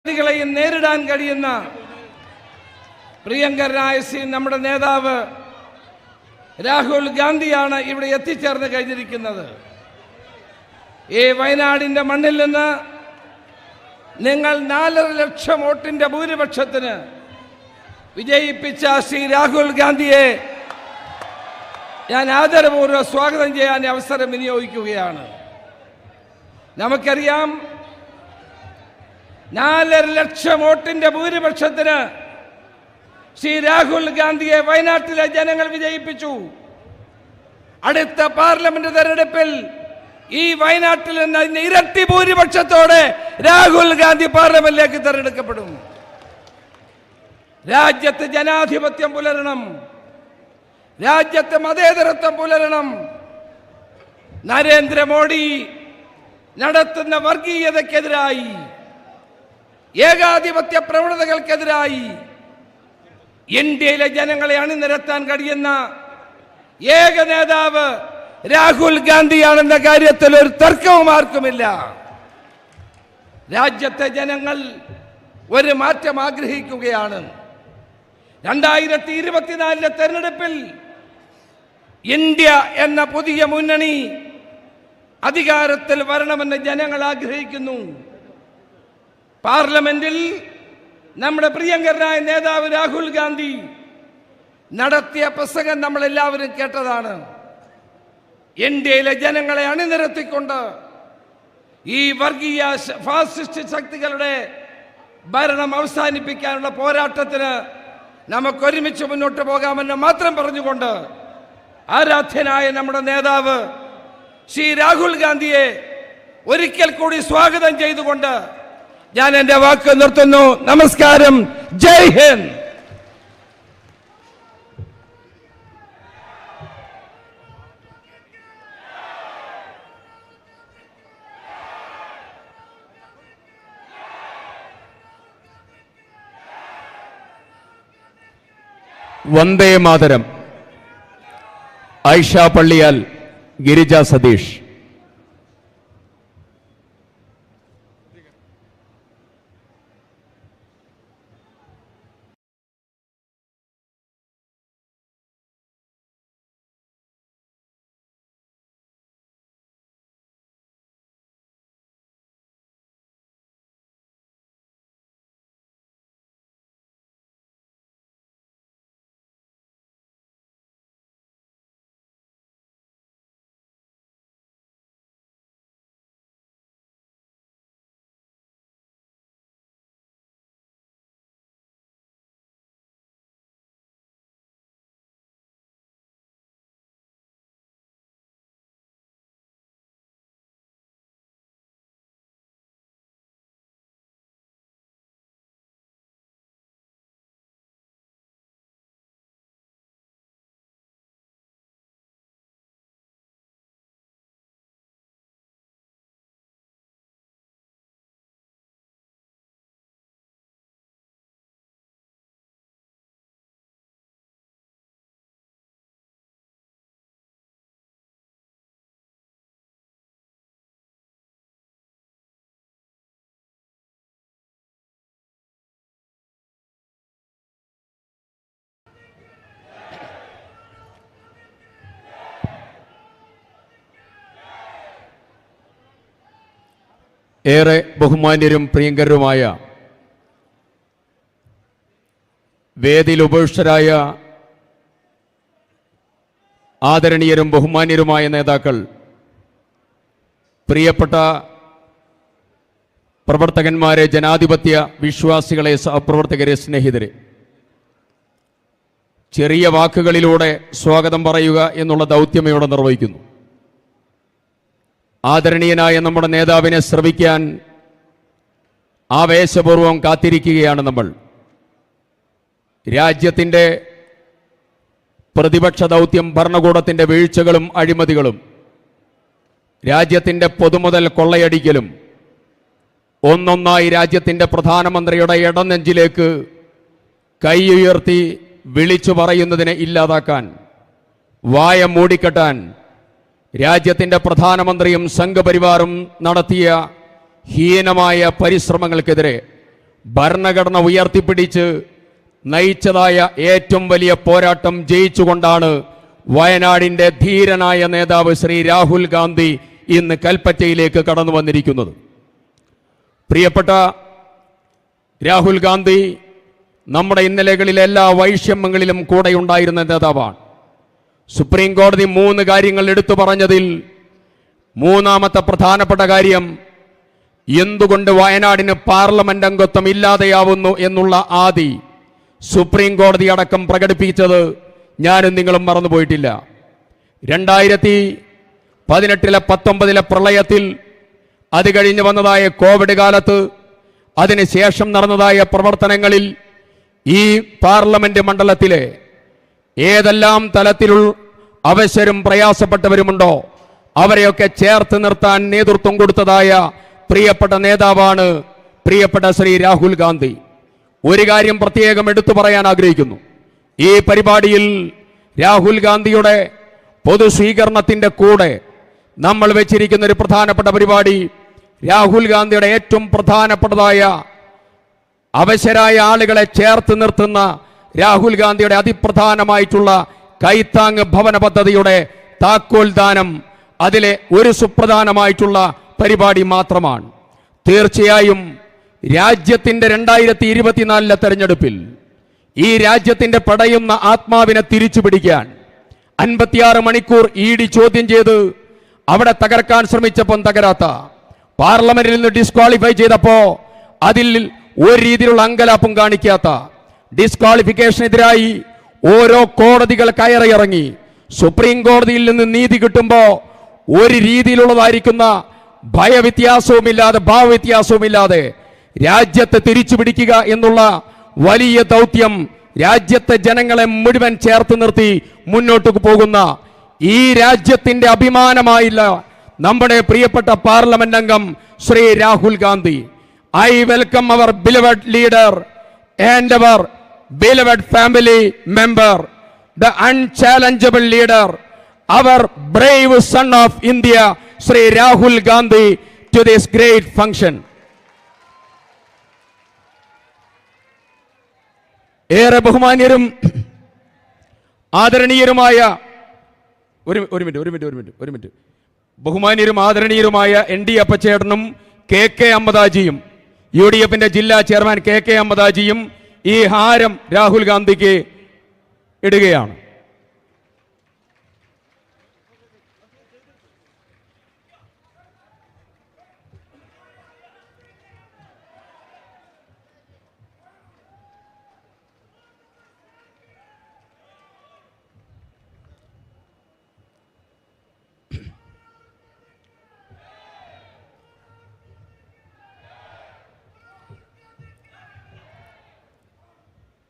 നേരിടാൻ കഴിയുന്ന പ്രിയങ്കരനായ നമ്മുടെ നേതാവ് രാഹുൽ ഗാന്ധിയാണ് ഇവിടെ എത്തിച്ചേർന്ന് കഴിഞ്ഞിരിക്കുന്നത്. ഈ വയനാടിന്റെ മണ്ണിൽ നിന്ന് നിങ്ങൾ 4.5 ലക്ഷം വോട്ടിന്റെ ഭൂരിപക്ഷത്തിന് വിജയിപ്പിച്ച ശ്രീ രാഹുൽ ഗാന്ധിയെ ഞാൻ ആദരപൂർവ്വം സ്വാഗതം ചെയ്യാൻ അവസരം വിനിയോഗിക്കുകയാണ്. നമുക്കറിയാം 4.5 ലക്ഷം വോട്ടിന്റെ ഭൂരിപക്ഷത്തിന് ശ്രീ രാഹുൽ ഗാന്ധിയെ വയനാട്ടിലെ ജനങ്ങൾ വിജയിപ്പിച്ചു. അടുത്ത പാർലമെന്റ് തെരഞ്ഞെടുപ്പിൽ ഈ വയനാട്ടിൽ നിന്ന് ഇരട്ടി ഭൂരിപക്ഷത്തോടെ രാഹുൽ ഗാന്ധി പാർലമെന്റിലേക്ക് തെരഞ്ഞെടുക്കപ്പെടും. രാജ്യത്ത് ജനാധിപത്യം പുലരണം, രാജ്യത്ത് മതേതരത്വം പുലരണം. നരേന്ദ്രമോദി നടത്തുന്ന വർഗീയതയ്ക്കെതിരായി, ഏകാധിപത്യ പ്രവണതകൾക്കെതിരായി ഇന്ത്യയിലെ ജനങ്ങളെ അണിനിരത്താൻ കഴിയുന്ന ഏക നേതാവ് രാഹുൽ ഗാന്ധിയാണെന്ന കാര്യത്തിൽ ഒരു തർക്കവും ആർക്കുമില്ല. രാജ്യത്തെ ജനങ്ങൾ ഒരു മാറ്റം ആഗ്രഹിക്കുകയാണ്. 2024 തെരഞ്ഞെടുപ്പിൽ ഇന്ത്യ എന്ന പുതിയ മുന്നണി അധികാരത്തിൽ വരണമെന്ന് ജനങ്ങൾ ആഗ്രഹിക്കുന്നു. പാർലമെന്റിൽ നമ്മുടെ പ്രിയങ്കരനായ നേതാവ് രാഹുൽ ഗാന്ധി നടത്തിയ പ്രസംഗം നമ്മളെല്ലാവരും കേട്ടതാണ്. ഇന്ത്യയിലെ ജനങ്ങളെ അണിനിരത്തിക്കൊണ്ട് ഈ വർഗീയ ഫാസിസ്റ്റ് ശക്തികളുടെ ഭരണം അവസാനിപ്പിക്കാനുള്ള പോരാട്ടത്തിന് നമുക്കൊരുമിച്ച് മുന്നോട്ട് പോകാമെന്ന് മാത്രം പറഞ്ഞുകൊണ്ട് ആരാധ്യനായ നമ്മുടെ നേതാവ് ശ്രീ രാഹുൽ ഗാന്ധിയെ ഒരിക്കൽ കൂടി സ്വാഗതം ചെയ്തുകൊണ്ട് ഞാൻ എന്റെ വാക്ക് നിർത്തുന്നു. നമസ്കാരം. ജയ് ഹിന്ദ്. വന്ദേ മാതരം. ഐഷ പള്ളിയാൽ, ഗിരിജ സതീഷ്. ഏറെ ബഹുമാന്യരും പ്രിയങ്കരുമായ വേദിയിൽ ഉപവിഷ്ടരായ ആദരണീയരും ബഹുമാന്യരുമായ നേതാക്കൾ, പ്രിയപ്പെട്ട പ്രവർത്തകന്മാരെ, ജനാധിപത്യ വിശ്വാസികളെ, സഹപ്രവർത്തകരെ, സ്നേഹിതരെ, ചെറിയ വാക്കുകളിലൂടെ സ്വാഗതം പറയുക എന്നുള്ള ദൗത്യം ഇവിടെ നിർവഹിക്കുന്നു. ആദരണീയനായ നമ്മുടെ നേതാവിനെ ശ്രവിക്കാൻ ആവേശപൂർവം കാത്തിരിക്കുകയാണ് നമ്മൾ. രാജ്യത്തിൻ്റെ പ്രതിപക്ഷ ദൗത്യം, ഭരണകൂടത്തിൻ്റെ വീഴ്ചകളും അഴിമതികളും, രാജ്യത്തിൻ്റെ പൊതുമുതൽ കൊള്ളയടിക്കലും ഒന്നൊന്നായി രാജ്യത്തിൻ്റെ പ്രധാനമന്ത്രിയുടെ ഇടനെഞ്ചിലേക്ക് കൈയുയർത്തി വിളിച്ചു പറയുന്നതിനെ ഇല്ലാതാക്കാൻ, വായ മൂടിക്കെട്ടാൻ രാജ്യത്തിൻ്റെ പ്രധാനമന്ത്രിയും സംഘപരിവാറും നടത്തിയ ഹീനമായ പരിശ്രമങ്ങൾക്കെതിരെ ഭരണഘടന ഉയർത്തിപ്പിടിച്ച് നയിച്ചതായ ഏറ്റവും വലിയ പോരാട്ടം ജയിച്ചുകൊണ്ടാണ് വയനാടിൻ്റെ ധീരനായ നേതാവ് ശ്രീ രാഹുൽ ഗാന്ധി ഇന്ന് കൽപ്പറ്റയിലേക്ക് കടന്നു വന്നിരിക്കുന്നത്. പ്രിയപ്പെട്ട രാഹുൽ ഗാന്ധി നമ്മുടെ ഇന്നലകളിലെ എല്ലാ വൈഷമ്യങ്ങളിലും കൂടെയുണ്ടായിരുന്ന നേതാവാണ്. സുപ്രീം കോടതി 3 കാര്യങ്ങൾ എടുത്തു പറഞ്ഞതിൽ മൂന്നാമത്തെ പ്രധാനപ്പെട്ട കാര്യം എന്തുകൊണ്ട് വയനാടിന് പാർലമെന്റ് അംഗത്വം ഇല്ലാതെയാവുന്നു എന്നുള്ള ആദി സുപ്രീം കോടതി അടക്കം പ്രകടിപ്പിച്ചത് ഞാനും നിങ്ങളും മറന്നുപോയിട്ടില്ല. 2018-19 പ്രളയത്തിൽ, അത് കഴിഞ്ഞ് വന്നതായ കോവിഡ് കാലത്ത്, അതിനുശേഷം നടന്നതായ പ്രവർത്തനങ്ങളിൽ ഈ പാർലമെന്റ് മണ്ഡലത്തിലെ ഏതെല്ലാം തലത്തിലുള്ള അവശരും പ്രയാസപ്പെട്ടവരുമുണ്ടോ അവരെയൊക്കെ ചേർത്ത് നിർത്താൻ നേതൃത്വം കൊടുത്തതായ പ്രിയപ്പെട്ട നേതാവാണ് പ്രിയപ്പെട്ട ശ്രീ രാഹുൽ ഗാന്ധി. ഒരു കാര്യം പ്രത്യേകം എടുത്തു പറയാൻ ആഗ്രഹിക്കുന്നു. ഈ പരിപാടിയിൽ രാഹുൽ ഗാന്ധിയുടെ പൊതു സ്വീകരണത്തിന്റെ കൂടെ നമ്മൾ വെച്ചിരിക്കുന്ന ഒരു പ്രധാനപ്പെട്ട പരിപാടി രാഹുൽ ഗാന്ധിയുടെ ഏറ്റവും പ്രധാനപ്പെട്ടതായ അവശരായ ആളുകളെ ചേർത്ത് നിർത്തുന്ന രാഹുൽ ഗാന്ധിയുടെ അതിപ്രധാനമായിട്ടുള്ള കൈത്താങ് ഭവന പദ്ധതിയുടെ താക്കോൽ ദാനം അതിലെ ഒരു സുപ്രധാനമായിട്ടുള്ള പരിപാടി മാത്രമാണ്. തീർച്ചയായും രാജ്യത്തിന്റെ 2024 തെരഞ്ഞെടുപ്പിൽ ഈ രാജ്യത്തിന്റെ പടയുന്ന ആത്മാവിനെ തിരിച്ചു പിടിക്കാൻ 56 മണിക്കൂർ ED ചോദ്യം ചെയ്ത് അവിടെ തകർക്കാൻ ശ്രമിച്ചപ്പോൾ തകരാത്ത, പാർലമെന്റിൽ നിന്ന് ഡിസ്ക്വാളിഫൈ ചെയ്തപ്പോ അതിൽ ഒരു രീതിയിലുള്ള അങ്കലാപ്പും കാണിക്കാത്ത, ഡിസ്ക്വാളിഫിക്കേഷനെതിരായി ഓരോ കോടതികൾ കയറിയിറങ്ങി സുപ്രീം കോടതിയിൽ നിന്ന് നീതി കിട്ടുമ്പോ ഒരു രീതിയിലുള്ളതായിരിക്കുന്ന ഭയവ്യത്യാസവുമില്ലാതെ ഭാവവ്യത്യാസവുമില്ലാതെ രാജ്യത്തെ തിരിച്ചു പിടിക്കുക എന്നുള്ള വലിയ ദൗത്യം രാജ്യത്തെ ജനങ്ങളെ മുഴുവൻ ചേർത്ത് നിർത്തി മുന്നോട്ട് പോകുന്ന ഈ രാജ്യത്തിന്റെ അഭിമാനമായില്ല നമ്മുടെ പ്രിയപ്പെട്ട പാർലമെന്റ് അംഗം Shri Rahul Gandhi. I welcome our beloved leader and our beloved family member, the unchallengeable leader, our brave son of India, Sri Rahul Gandhi, to this great function. ഏറെ ബഹുമാന്യരും ആദരണീയരുമായ ഒരു മിനിറ്റ് ബഹുമാന്യരും ആദരണീയരുമായ ND അപ്പച്ചേട്ടനും KK അമ്മദാജിയും UDFന്റെ ജില്ലാ ചെയർമാൻ KK അമ്മദാജിയും ഈ ഹാരം രാഹുൽ ഗാന്ധിക്ക് ഇടുകയാണ്.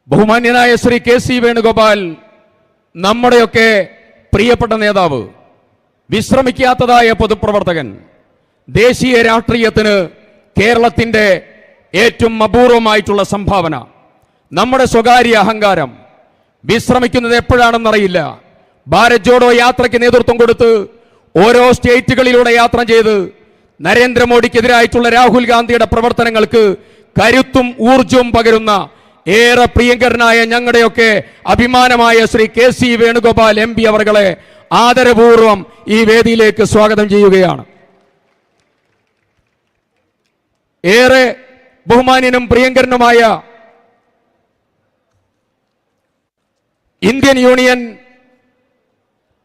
ബഹുമാന്യനായ Shri KC Venugopal, നമ്മുടെയൊക്കെ പ്രിയപ്പെട്ട നേതാവ്, വിശ്രമിക്കാത്തതായ പൊതുപ്രവർത്തകൻ, ദേശീയ രാഷ്ട്രീയത്തിന് കേരളത്തിന്റെ ഏറ്റവും അപൂർവമായിട്ടുള്ള സംഭാവന, നമ്മുടെ സ്വകാര്യ അഹങ്കാരം, വിശ്രമിക്കുന്നത് എപ്പോഴാണെന്നറിയില്ല. ഭാരത് ജോഡോ യാത്രയ്ക്ക് നേതൃത്വം കൊടുത്ത് ഓരോ സ്റ്റേറ്റുകളിലൂടെ യാത്ര ചെയ്ത് നരേന്ദ്രമോദിക്കെതിരായിട്ടുള്ള രാഹുൽ ഗാന്ധിയുടെ പ്രവർത്തനങ്ങൾക്ക് കരുത്തും ഊർജവും പകരുന്ന ഏറെ പ്രിയങ്കരനായ ഞങ്ങളുടെയൊക്കെ അഭിമാനമായ ശ്രീ KC വേണുഗോപാൽ MP അവർകളെ ആദരപൂർവം ഈ വേദിയിലേക്ക് സ്വാഗതം ചെയ്യുകയാണ്. ഏറെ ബഹുമാന്യനും പ്രിയങ്കരനുമായ Indian union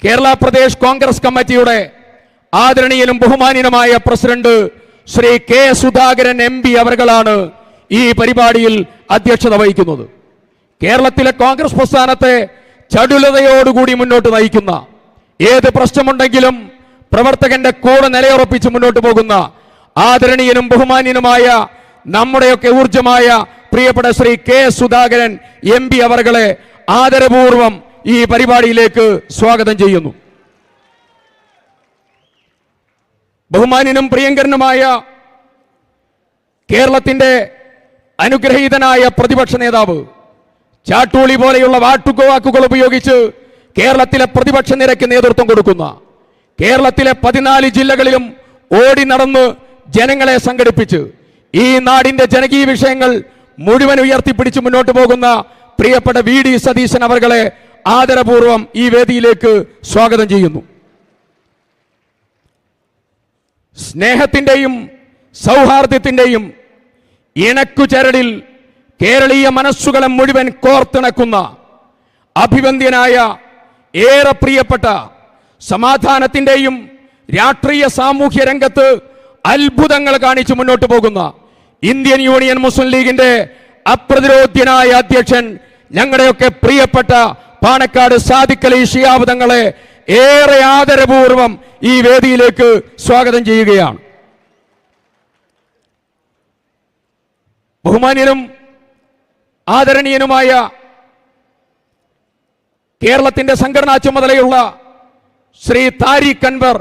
Kerala Pradesh Congress കമ്മിറ്റിയുടെ ആദരണീയനും ബഹുമാന്യനുമായ president Shri K Sudhakaran MP അവർകളാണ് ഈ പരിപാടിയിൽ അധ്യക്ഷത വഹിക്കുന്നത്. കേരളത്തിലെ കോൺഗ്രസ് പ്രസ്ഥാനത്തെ ചടുലതയോടുകൂടി മുന്നോട്ട് നയിക്കുന്ന, ഏത് പ്രശ്നമുണ്ടെങ്കിലും പ്രവർത്തകന്റെ കൂടെ നിലയുറപ്പിച്ച് മുന്നോട്ട് പോകുന്ന ആദരണീയനും ബഹുമാന്യനുമായ നമ്മുടെയൊക്കെ ഊർജമായ പ്രിയപ്പെട്ട ശ്രീ K സുധാകരൻ MP അവർകളെ ആദരപൂർവം ഈ പരിപാടിയിലേക്ക് സ്വാഗതം ചെയ്യുന്നു. ബഹുമാന്യനും പ്രിയങ്കരനുമായ കേരളത്തിന്റെ അനുഗ്രഹീതനായ പ്രതിപക്ഷ നേതാവ്, ചാട്ടൂളി പോലെയുള്ള വാക്കുകൾ ഉപയോഗിച്ച് കേരളത്തിലെ പ്രതിപക്ഷ നിരക്ക് നേതൃത്വം കൊടുക്കുന്ന, കേരളത്തിലെ 14 ജില്ലകളിലും ഓടി നടന്ന് ജനങ്ങളെ സംഘടിപ്പിച്ച് ഈ നാടിന്റെ ജനകീയ വിഷയങ്ങൾ മുഴുവൻ ഉയർത്തിപ്പിടിച്ച് മുന്നോട്ട് പോകുന്ന പ്രിയപ്പെട്ട VD സതീശൻ അവർകളെ ആദരപൂർവ്വം ഈ വേദിയിലേക്ക് സ്വാഗതം ചെയ്യുന്നു. സ്നേഹത്തിൻ്റെയും സൗഹാർദ്ദത്തിൻ്റെയും ഇണക്കുചരടിൽ കേരളീയ മനസ്സുകളെ മുഴുവൻ കോർത്തിണക്കുന്ന അഭിവന്ദ്യനായ ഏറെ പ്രിയപ്പെട്ട സമാധാനത്തിൻ്റെയും രാഷ്ട്രീയ സാമൂഹ്യ രംഗത്ത് അത്ഭുതങ്ങൾ കാണിച്ചു മുന്നോട്ട് പോകുന്ന ഇന്ത്യൻ യൂണിയൻ മുസ്ലിം ലീഗിന്റെ അപ്രതിരോധ്യനായ അധ്യക്ഷൻ ഞങ്ങളുടെയൊക്കെ പ്രിയപ്പെട്ട പാണക്കാട് സാദിഖ് അലി ശിഹാബ് തങ്ങളെ ഏറെ ആദരപൂർവ്വം ഈ വേദിയിലേക്ക് സ്വാഗതം ചെയ്യുകയാണ്. ബഹുമാന്യനും ആദരണീയനുമായ കേരളത്തിന്റെ സംഘടനാ ചുമതലയുള്ള ശ്രീ താരിഖ് അൻവർ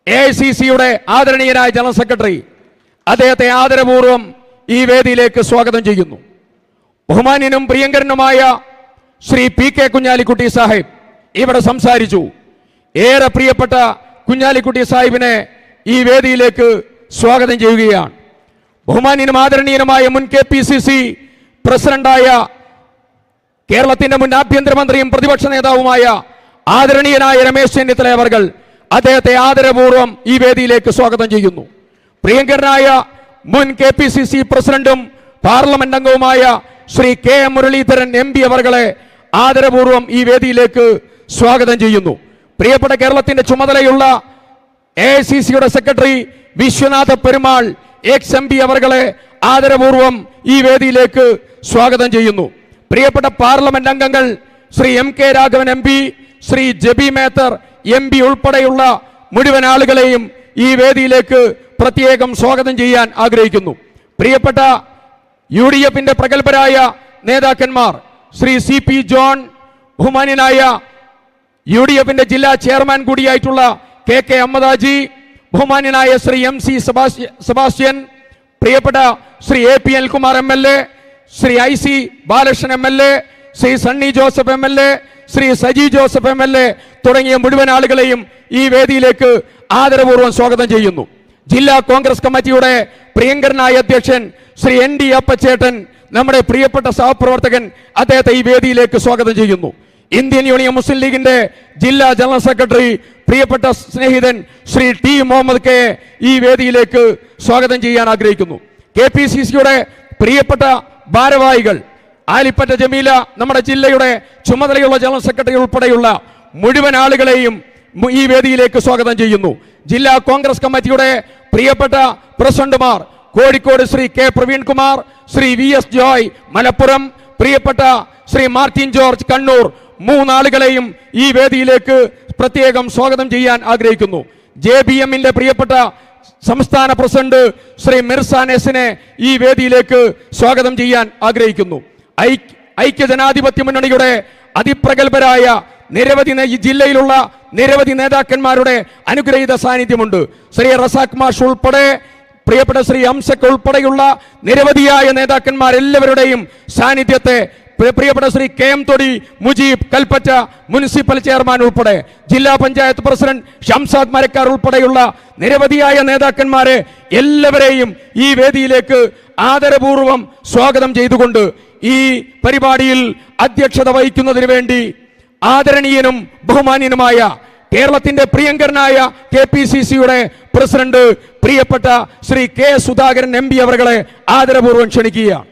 AICCയുടെ ആദരണീയനായ ജനറൽ സെക്രട്ടറി, അദ്ദേഹത്തെ ആദരപൂർവ്വം ഈ വേദിയിലേക്ക് സ്വാഗതം ചെയ്യുന്നു. ബഹുമാന്യനും പ്രിയങ്കരനുമായ ശ്രീ PK കുഞ്ഞാലിക്കുട്ടി സാഹിബ് ഇവിടെ സംസാരിച്ചു. ഏറെ പ്രിയപ്പെട്ട കുഞ്ഞാലിക്കുട്ടി സാഹിബിനെ ഈ വേദിയിലേക്ക് സ്വാഗതം ചെയ്യുകയാണ്. ബഹുമാന്യനും ആദരണീയനുമായ മുൻ KPCC പ്രസിഡന്റായ കേരളത്തിന്റെ മുൻ ആഭ്യന്തരമന്ത്രിയും പ്രതിപക്ഷ നേതാവുമായ ആദരണീയനായ രമേശ് ചെന്നിത്തല അവർകൾ, അദ്ദേഹത്തെ ആദരപൂർവ്വം ഈ വേദിയിലേക്ക് സ്വാഗതം ചെയ്യുന്നു. പ്രിയങ്കരനായ മുൻ KPCC പ്രസിഡന്റും പാർലമെന്റ് അംഗവുമായ ശ്രീ KM മുരളീധരൻ MP അവർകളെ ആദരപൂർവ്വം ഈ വേദിയിലേക്ക് സ്വാഗതം ചെയ്യുന്നു. പ്രിയപ്പെട്ട കേരളത്തിന്റെ ചുമതലയുള്ള AICCയുടെ സെക്രട്ടറി വിശ്വനാഥ പെരുമാൾ ex-MP അവർകളെ ആദരപൂർവ്വം ഈ വേദിയിലേക്ക് സ്വാഗതം ചെയ്യുന്നു. പ്രിയപ്പെട്ട പാർലമെന്റ് അംഗങ്ങൾ Shri MK Raghavan MP, Shri Jebi Mather MP ഉൾപ്പെടെയുള്ള മുഴുവൻ ആളുകളെയും ഈ വേദിയിലേക്ക് പ്രത്യേകം സ്വാഗതം ചെയ്യാൻ ആഗ്രഹിക്കുന്നു. പ്രിയപ്പെട്ട UDFന്റെ പ്രഗത്ഭരായ നേതാക്കന്മാർ ശ്രീ CP ജോൺ, ബഹുമാന്യനായ UDFന്റെ ജില്ലാ ചെയർമാൻ കൂടിയായിട്ടുള്ള KK അഹമ്മദാജി, ബഹുമാന്യനായ ശ്രീ MC സെബാസ്റ്റ്യൻ, പ്രിയപ്പെട്ട Shri AP Anilkumar MLA, Shri IC Balakrishnan MLA, Shri Sunny Joseph MLA, Shri Saji Joseph MLA തുടങ്ങിയ മുഴുവൻ ആളുകളെയും ഈ വേദിയിലേക്ക് ആദരപൂർവ്വം സ്വാഗതം ചെയ്യുന്നു. ജില്ലാ കോൺഗ്രസ് കമ്മിറ്റിയുടെ പ്രിയങ്കരനായ അധ്യക്ഷൻ ശ്രീ ND അപ്പച്ചേട്ടൻ, നമ്മുടെ പ്രിയപ്പെട്ട സഹപ്രവർത്തകൻ, അദ്ദേഹത്തെ ഈ വേദിയിലേക്ക് സ്വാഗതം ചെയ്യുന്നു. ഇന്ത്യൻ യൂണിയൻ മുസ്ലിം ലീഗിന്റെ ജില്ലാ ജനറൽ സെക്രട്ടറി പ്രിയപ്പെട്ട സ്നേഹിതൻ ശ്രീ T മുഹമ്മദ് K ഈ വേദിയിലേക്ക് സ്വാഗതം ചെയ്യാൻ ആഗ്രഹിക്കുന്നു. KPCCയുടെ പ്രിയപ്പെട്ട ഭാരവാഹികൾ ആലിപ്പറ്റ ജമീല, നമ്മുടെ ജില്ലയുടെ ചുമതലയുള്ള ജനറൽ സെക്രട്ടറി ഉൾപ്പെടെയുള്ള മുഴുവൻ ആളുകളെയും ഈ വേദിയിലേക്ക് സ്വാഗതം ചെയ്യുന്നു. ജില്ലാ കോൺഗ്രസ് കമ്മിറ്റിയുടെ പ്രിയപ്പെട്ട പ്രസിഡന്റുമാർ കോഴിക്കോട് ശ്രീ K പ്രവീൺകുമാർ, ശ്രീ VS ജോയ് മലപ്പുറം, പ്രിയപ്പെട്ട ശ്രീ മാർട്ടിൻ ജോർജ് കണ്ണൂർ, മൂന്നാളുകളെയും ഈ വേദിയിലേക്ക് പ്രത്യേകം സ്വാഗതം ചെയ്യാൻ ആഗ്രഹിക്കുന്നു. JBMന്റെ പ്രിയപ്പെട്ട സംസ്ഥാന പ്രസിഡന്റ് ശ്രീ മിർസാൻ എസിനെ ഈ വേദിയിലേക്ക് സ്വാഗതം ചെയ്യാൻ ആഗ്രഹിക്കുന്നു. ഐക്യജനാധിപത്യ മുന്നണിയുടെ അതിപ്രഗത്ഭരായ നിരവധി ജില്ലയിലുള്ള നിരവധി നേതാക്കന്മാരുടെ അനുഗ്രഹീത സാന്നിധ്യമുണ്ട്. ശ്രീ റസാഖ് മാഷ് ഉൾപ്പെടെ പ്രിയപ്പെട്ട ശ്രീ അംസക് ഉൾപ്പെടെയുള്ള നിരവധിയായ നേതാക്കന്മാരെല്ലാവരുടെയും സാന്നിധ്യത്തെ പ്രിയപ്പെട്ട Shri KM Thodi Mujeeb, Kalpetta municipal chairman ഉൾപ്പെടെ ജില്ലാ പഞ്ചായത്ത് പ്രസിഡന്റ് ഷംസാദ് മരക്കാർ ഉൾപ്പെടെയുള്ള നിരവധിയായ നേതാക്കന്മാരെ എല്ലാവരെയും ഈ വേദിയിലേക്ക് ആദരപൂർവ്വം സ്വാഗതം ചെയ്തുകൊണ്ട് ഈ പരിപാടിയിൽ അധ്യക്ഷത വഹിക്കുന്നതിന് വേണ്ടി ആദരണീയനും ബഹുമാന്യനുമായ കേരളത്തിന്റെ പ്രിയങ്കരനായ KPCCയുടെ പ്രസിഡന്റ് പ്രിയപ്പെട്ട ശ്രീ K സുധാകരൻ MP അവർകളെ ആദരപൂർവ്വം ക്ഷണിക്കുകയാണ്.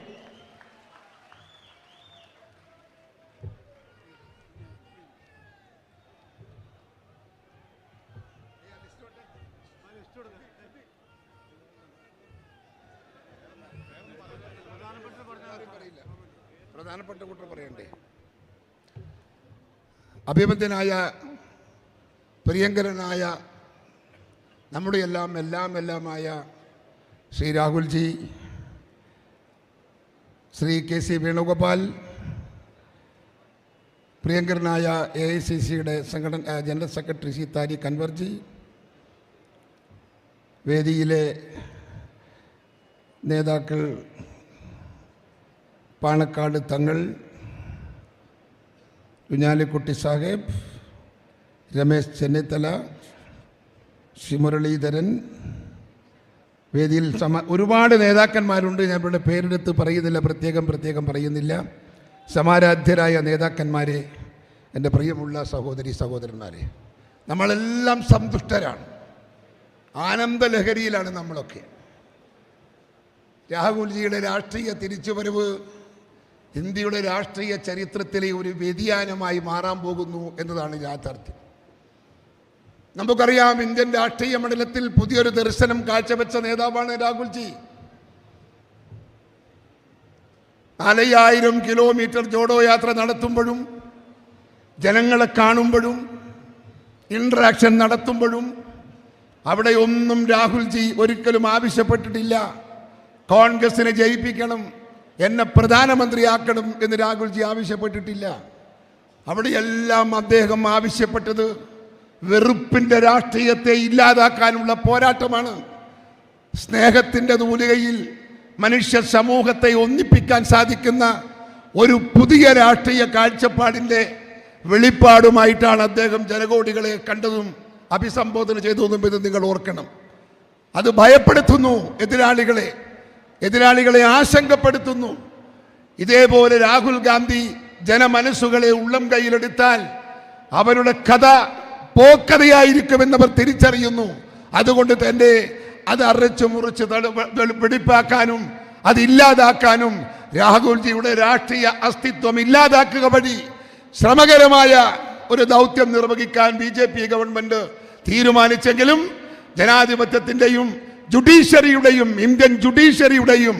പ്രധാനപ്പെട്ട കൂട്ടർ പറയണ്ടേ? അഭിമന്യനായ പ്രിയങ്കരനായ നമ്മുടെ എല്ലാമായ ശ്രീ രാഹുൽജി, ശ്രീ KC വേണുഗോപാൽ, പ്രിയങ്കരനായ AICCയുടെ ജനറൽ സെക്രട്ടറി ശ്രീ താരിഖ് അൻവർജി, വേദിയിലെ നേതാക്കൾ പാണക്കാട് തങ്ങൾ, കുഞ്ഞാലിക്കുട്ടി സാഹിബ്, രമേശ് ചെന്നിത്തല, ശ്രീ മുരളീധരൻ, വേദിയിൽ ഒരുപാട് നേതാക്കന്മാരുണ്ട്. ഞാൻ ഇവിടെ പേരെടുത്ത് പറയുന്നില്ല, പ്രത്യേകം പറയുന്നില്ല. സമാരാധ്യരായ നേതാക്കന്മാരെ, എൻ്റെ പ്രിയമുള്ള സഹോദരി സഹോദരന്മാരെ, നമ്മളെല്ലാം സന്തുഷ്ടരാണ്, ആനന്ദലഹരിയിലാണ് നമ്മളൊക്കെ. രാഹുൽജിയുടെ രാഷ്ട്രീയ തിരിച്ചുവരവ് ഇന്ത്യയുടെ രാഷ്ട്രീയ ചരിത്രത്തിലെ ഒരു വ്യതിയാനമായി മാറാൻ പോകുന്നു എന്നതാണ് യാഥാർത്ഥ്യം. നമുക്കറിയാം, ഇന്ത്യൻ രാഷ്ട്രീയ മണ്ഡലത്തിൽ പുതിയൊരു ദർശനം കാഴ്ചവെച്ച നേതാവാണ് രാഹുൽജി. 4000 കിലോമീറ്റർ ജോഡോ യാത്ര നടത്തുമ്പോഴും, ജനങ്ങളെ കാണുമ്പോഴും, ഇൻട്രാക്ഷൻ നടത്തുമ്പോഴും അവിടെ ഒന്നും രാഹുൽജി ഒരിക്കലും ആവശ്യപ്പെട്ടിട്ടില്ല കോൺഗ്രസിനെ ജയിപ്പിക്കണം, എന്നെ പ്രധാനമന്ത്രിയാക്കണം എന്ന് രാഹുൽജി ആവശ്യപ്പെട്ടിട്ടില്ല. അവിടെയെല്ലാം അദ്ദേഹം ആവശ്യപ്പെട്ടത് വെറുപ്പിൻ്റെ രാഷ്ട്രീയത്തെ ഇല്ലാതാക്കാനുള്ള പോരാട്ടമാണ്. സ്നേഹത്തിൻ്റെ തൂലികയിൽ മനുഷ്യ സമൂഹത്തെ ഒന്നിപ്പിക്കാൻ സാധിക്കുന്ന ഒരു പുതിയ രാഷ്ട്രീയ കാഴ്ചപ്പാടിൻ്റെ വെളിപ്പാടുമായിട്ടാണ് അദ്ദേഹം ജനകോടികളെ കണ്ടതും അഭിസംബോധന ചെയ്തതും. ഇത് നിങ്ങൾ ഓർക്കണം. അത് ഭയപ്പെടുത്തുന്നു, എതിരാളികളെ ആശങ്കപ്പെടുത്തുന്നു. ഇതേപോലെ രാഹുൽ ഗാന്ധി ജനമനസ്സുകളെ ഉള്ളം കയ്യിലെടുത്താൽ അവരുടെ കഥ പോക്കതയായിരിക്കുമെന്നവർ തിരിച്ചറിയുന്നു. അതുകൊണ്ട് തന്നെ അത് അരച്ചു മുറിച്ച് വെടിപ്പാക്കാനും അതില്ലാതാക്കാനും രാഹുൽജിയുടെ രാഷ്ട്രീയ അസ്തിത്വം ഇല്ലാതാക്കുക വഴി ശ്രമകരമായ ഒരു ദൗത്യം നിർവഹിക്കാൻ BJP ഗവൺമെന്റ് തീരുമാനിച്ചെങ്കിലും ജനാധിപത്യത്തിൻ്റെയും ഇന്ത്യൻ ജുഡീഷ്യറിയുടെയും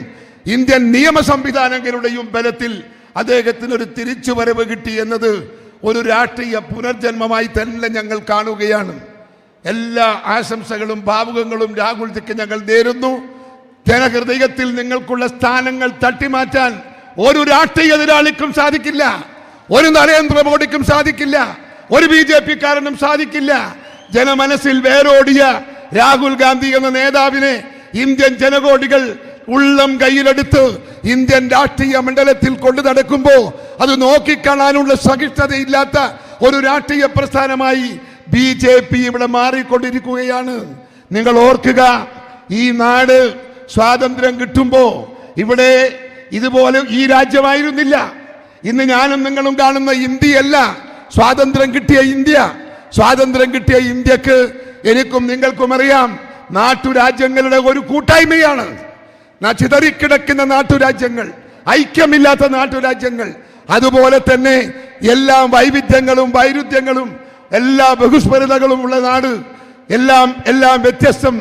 ഇന്ത്യൻ നിയമ സംവിധാനങ്ങളുടെയും ബലത്തിൽ അദ്ദേഹത്തിനൊരു തിരിച്ചുവരവ് കിട്ടി എന്നത് ഒരു രാഷ്ട്രീയ പുനർജന്മമായി തന്നെ ഞങ്ങൾ കാണുകയാണ്. എല്ലാ ആശംസകളും ഭാവുകങ്ങളും രാഹുൽജിക്ക് ഞങ്ങൾ നേരുന്നു. ജനഹൃദയത്തിൽ നിങ്ങൾക്കുള്ള സ്ഥാനങ്ങൾ തട്ടിമാറ്റാൻ ഒരു രാഷ്ട്രീയ എതിരാളിക്കും സാധിക്കില്ല, ഒരു നരേന്ദ്രമോദിക്കും സാധിക്കില്ല, ഒരു BJP-കാരനും സാധിക്കില്ല. ജനമനസ്സിൽ വേരോടിയ രാഹുൽ ഗാന്ധി എന്ന നേതാവിനെ ഇന്ത്യൻ ജനകോടികൾ ഉള്ളം കയ്യിലെടുത്ത് ഇന്ത്യൻ രാഷ്ട്രീയ മണ്ഡലത്തിൽ കൊണ്ടു നടക്കുമ്പോൾ അത് നോക്കിക്കാണാനുള്ള സഹിഷ്ണുതയില്ലാത്ത ഒരു രാഷ്ട്രീയ പ്രസ്ഥാനമായി BJP ഇവിടെ മാറിക്കൊണ്ടിരിക്കുകയാണ്. നിങ്ങൾ ഓർക്കുക, ഈ നാട് സ്വാതന്ത്ര്യം കിട്ടുമ്പോൾ ഇവിടെ ഇതുപോലെ ഈ രാജ്യമായിരുന്നില്ല. ഇന്ന് ഞാനും നിങ്ങളും കാണുന്ന ഇന്ത്യയല്ല സ്വാതന്ത്ര്യം കിട്ടിയ ഇന്ത്യ. സ്വാതന്ത്ര്യം കിട്ടിയ ഇന്ത്യക്ക് എനിക്കും നിങ്ങൾക്കും അറിയാം, നാട്ടുരാജ്യങ്ങളുടെ ഒരു കൂട്ടായ്മയാണ്. ചിതറിക്കിടക്കുന്ന നാട്ടുരാജ്യങ്ങൾ, ഐക്യമില്ലാത്ത നാട്ടുരാജ്യങ്ങൾ. അതുപോലെ തന്നെ എല്ലാ വൈരുദ്ധ്യങ്ങളും എല്ലാ ബഹുസ്വരതകളും ഉള്ള നാട്. എല്ലാം വ്യത്യസ്തം,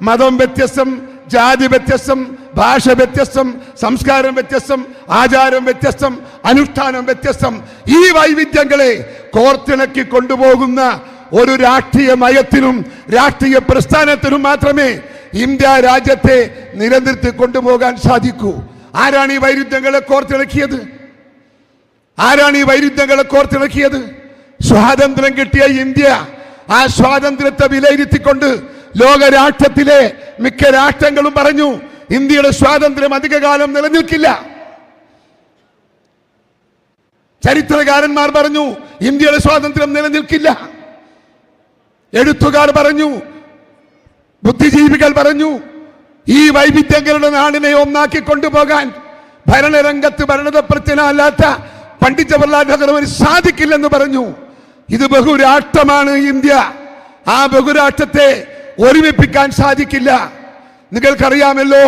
മതം വ്യത്യസ്തം, ജാതി വ്യത്യസ്തം, ഭാഷ വ്യത്യസ്തം, സംസ്കാരം വ്യത്യസ്തം, ആചാരം വ്യത്യസ്തം, അനുഷ്ഠാനം വ്യത്യസ്തം. ഈ വൈവിധ്യങ്ങളെ കോർത്തിണക്കി കൊണ്ടുപോകുന്ന ഒരു രാഷ്ട്രീയ നയത്തിനും രാഷ്ട്രീയ പ്രസ്ഥാനത്തിനും മാത്രമേ ഇന്ത്യ രാജ്യത്തെ നിലനിർത്തി കൊണ്ടുപോകാൻ സാധിക്കൂ. ആരാണ് ഈ വൈരുദ്ധ്യങ്ങളെ കോർത്തിണക്കിയത്? സ്വാതന്ത്ര്യം കിട്ടിയ ഇന്ത്യ. ആ സ്വാതന്ത്ര്യത്തെ വിലയിരുത്തിക്കൊണ്ട് ലോകരാഷ്ട്രത്തിലെ മിക്ക രാഷ്ട്രങ്ങളും പറഞ്ഞു, ഇന്ത്യയുടെ സ്വാതന്ത്ര്യം അധികകാലം നിലനിൽക്കില്ല. ചരിത്രകാരന്മാർ പറഞ്ഞു, ഇന്ത്യയുടെ സ്വാതന്ത്ര്യം നിലനിൽക്കില്ല. എഴുത്തുകാർ പറഞ്ഞു, ബുദ്ധിജീവികൾ പറഞ്ഞു, ഈ വൈവിധ്യങ്ങളുടെ നാടിനെ ഒന്നാക്കി കൊണ്ടുപോകാൻ ഭരണരംഗത്ത് ഭരണതപ്രജ്ഞനല്ലാത്ത പണ്ഡിറ്റ് ജവഹർലാൽ നെഹ്റുവിന് സാധിക്കില്ലെന്ന് പറഞ്ഞു. ഇത് ബഹുരാഷ്ട്രമാണ് ഇന്ത്യ. ആ ബഹുരാഷ്ട്രത്തെ ഒരുമിപ്പിക്കാൻ സാധിക്കില്ല. നിങ്ങൾക്കറിയാമല്ലോ,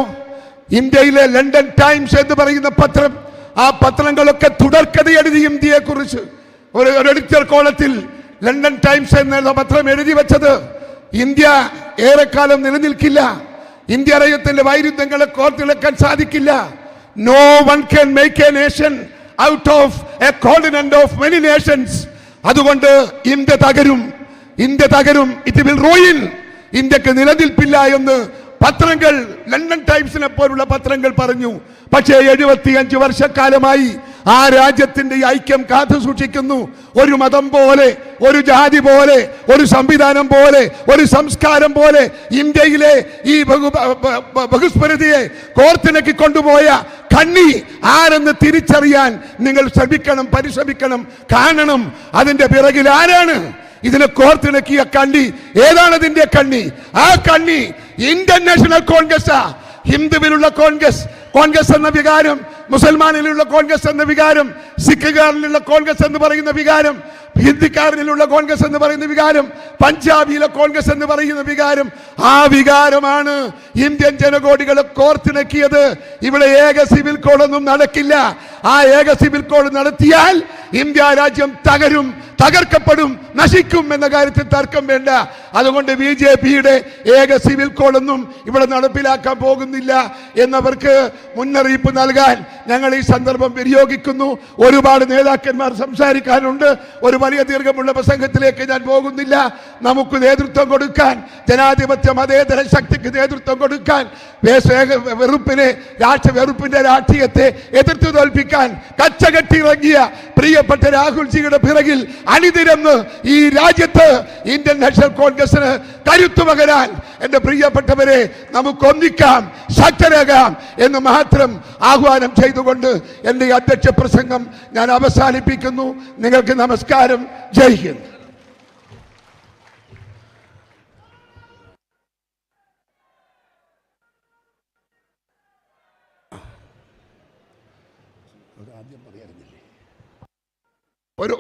ഇന്ത്യയിലെ ലണ്ടൻ ടൈംസ് എന്ന് പറയുന്ന പത്രം, ആ പത്രങ്ങളൊക്കെ തുടർക്കഥ എഴുതി ഇന്ത്യയെ കുറിച്ച്. ഒരു എഡിറ്റർ കോളത്തിൽ ലണ്ടൻ ടൈംസ് എന്ന പത്രം എഴുതി വെച്ചത് ഇന്ത്യ ഏറെക്കാലം നിലനിൽക്കില്ല, ഇന്ത്യ രാജ്യത്തിന്റെ വൈരുദ്ധ്യങ്ങളെ കോർത്തിണക്കാൻ സാധിക്കില്ല. No one can make a nation out of a continent of many nations. അതുകൊണ്ട് ഇന്ത്യ തകരും, ഇറ്റ് വിൽ റൂയിൻ. ഇന്ത്യക്ക് നിലനിൽപ്പില്ല എന്ന് പത്രങ്ങൾ, ലണ്ടൻ ടൈംസിനെ പോലുള്ള പത്രങ്ങൾ പറഞ്ഞു. പക്ഷേ 75 വർഷക്കാലമായി ആ രാജ്യത്തിന്റെ ഐക്യം കാത്തു സൂക്ഷിക്കുന്നു. ഒരു മതം പോലെ, ഒരു ജാതി പോലെ, ഒരു സംവിധാനം പോലെ, ഒരു സംസ്കാരം പോലെ ഇന്ത്യയിലെ ഈ ബഹുസ്വരതയെ കോർത്തിണക്കി കൊണ്ടുപോയ കണ്ണി ആരെന്ന് തിരിച്ചറിയാൻ നിങ്ങൾ പരിശ്രമിക്കണം, കാണണം. അതിന്റെ പിറകിൽ ആരാണ്? ഇതിനെ കോർത്തിണക്കിയ കണ്ണി ഏതാണ്? ഇതിന്റെ കണ്ണി. ആ കണ്ണി ഇന്ത്യൻ നാഷണൽ കോൺഗ്രസ്. ഹിന്ദുവിലുള്ള കോൺഗ്രസ്, കോൺഗ്രസ് എന്ന വികാരം, മുസൽമാനിലുള്ള കോൺഗ്രസ് എന്ന വികാരം, സിഖുകാരിലുള്ള കോൺഗ്രസ് എന്ന് പറയുന്ന വികാരം, ഹിന്ദിക്കാരനിലുള്ള കോൺഗ്രസ് എന്ന് പറയുന്ന വികാരം, പഞ്ചാബിയിലെ കോൺഗ്രസ് എന്ന് പറയുന്ന വികാരം, ആ വികാരമാണ് ഇന്ത്യൻ ജനകോടികളെ കോർത്തിണക്കിയത്. ഇവിടെ ഏക സിവിൽ കോഡൊന്നും നടക്കില്ല. ആ ഏക സിവിൽ കോഡ് നടത്തിയാൽ ഇന്ത്യ രാജ്യം തകരും, തകർക്കപ്പെടും, നശിക്കും എന്ന കാര്യത്തിൽ തർക്കം വേണ്ട. അതുകൊണ്ട് BJPയുടെ ഏക സിവിൽ കോഡൊന്നും ഇവിടെ നടപ്പിലാക്കാൻ പോകുന്നില്ല എന്നവർക്ക് മുന്നറിയിപ്പ് നൽകാൻ ഞങ്ങൾ ഈ സന്ദർഭം വിനിയോഗിക്കുന്നു. ഒരുപാട് നേതാക്കന്മാർ സംസാരിക്കാനുണ്ട്. ഒരു വലിയ ദീർഘമുള്ള പ്രസംഗത്തിലേക്ക് ഞാൻ പോകുന്നില്ല. നമുക്ക് നേതൃത്വം കൊടുക്കാൻ, ജനാധിപത്യ മതേതര ശക്തിക്ക് നേതൃത്വം കൊടുക്കാൻ, വെറുപ്പിനെ വെറുപ്പിന്റെ രാഷ്ട്രീയത്തെ എതിർത്ത് തോൽപ്പിക്കാൻ കച്ചകെട്ടിറങ്ങിയ പ്രിയപ്പെട്ട രാഹുൽജിയുടെ പിറകിൽ അണിനിരന്ന് ഈ രാജ്യത്ത് ഇന്ത്യൻ നാഷണൽ കോൺഗ്രസിന് കരുത്തു പകരാൻ എന്റെ പ്രിയപ്പെട്ടവരെ നമുക്ക് ഒന്നിക്കാം, ശക്തരാകാം എന്ന് മാത്രം ആഹ്വാനം ചെയ്തുകൊണ്ട് എന്റെ അധ്യക്ഷ പ്രസംഗം ഞാൻ അവസാനിപ്പിക്കുന്നു. നിങ്ങൾക്ക് നമസ്കാരം. ജയ് ഹിന്ദ്.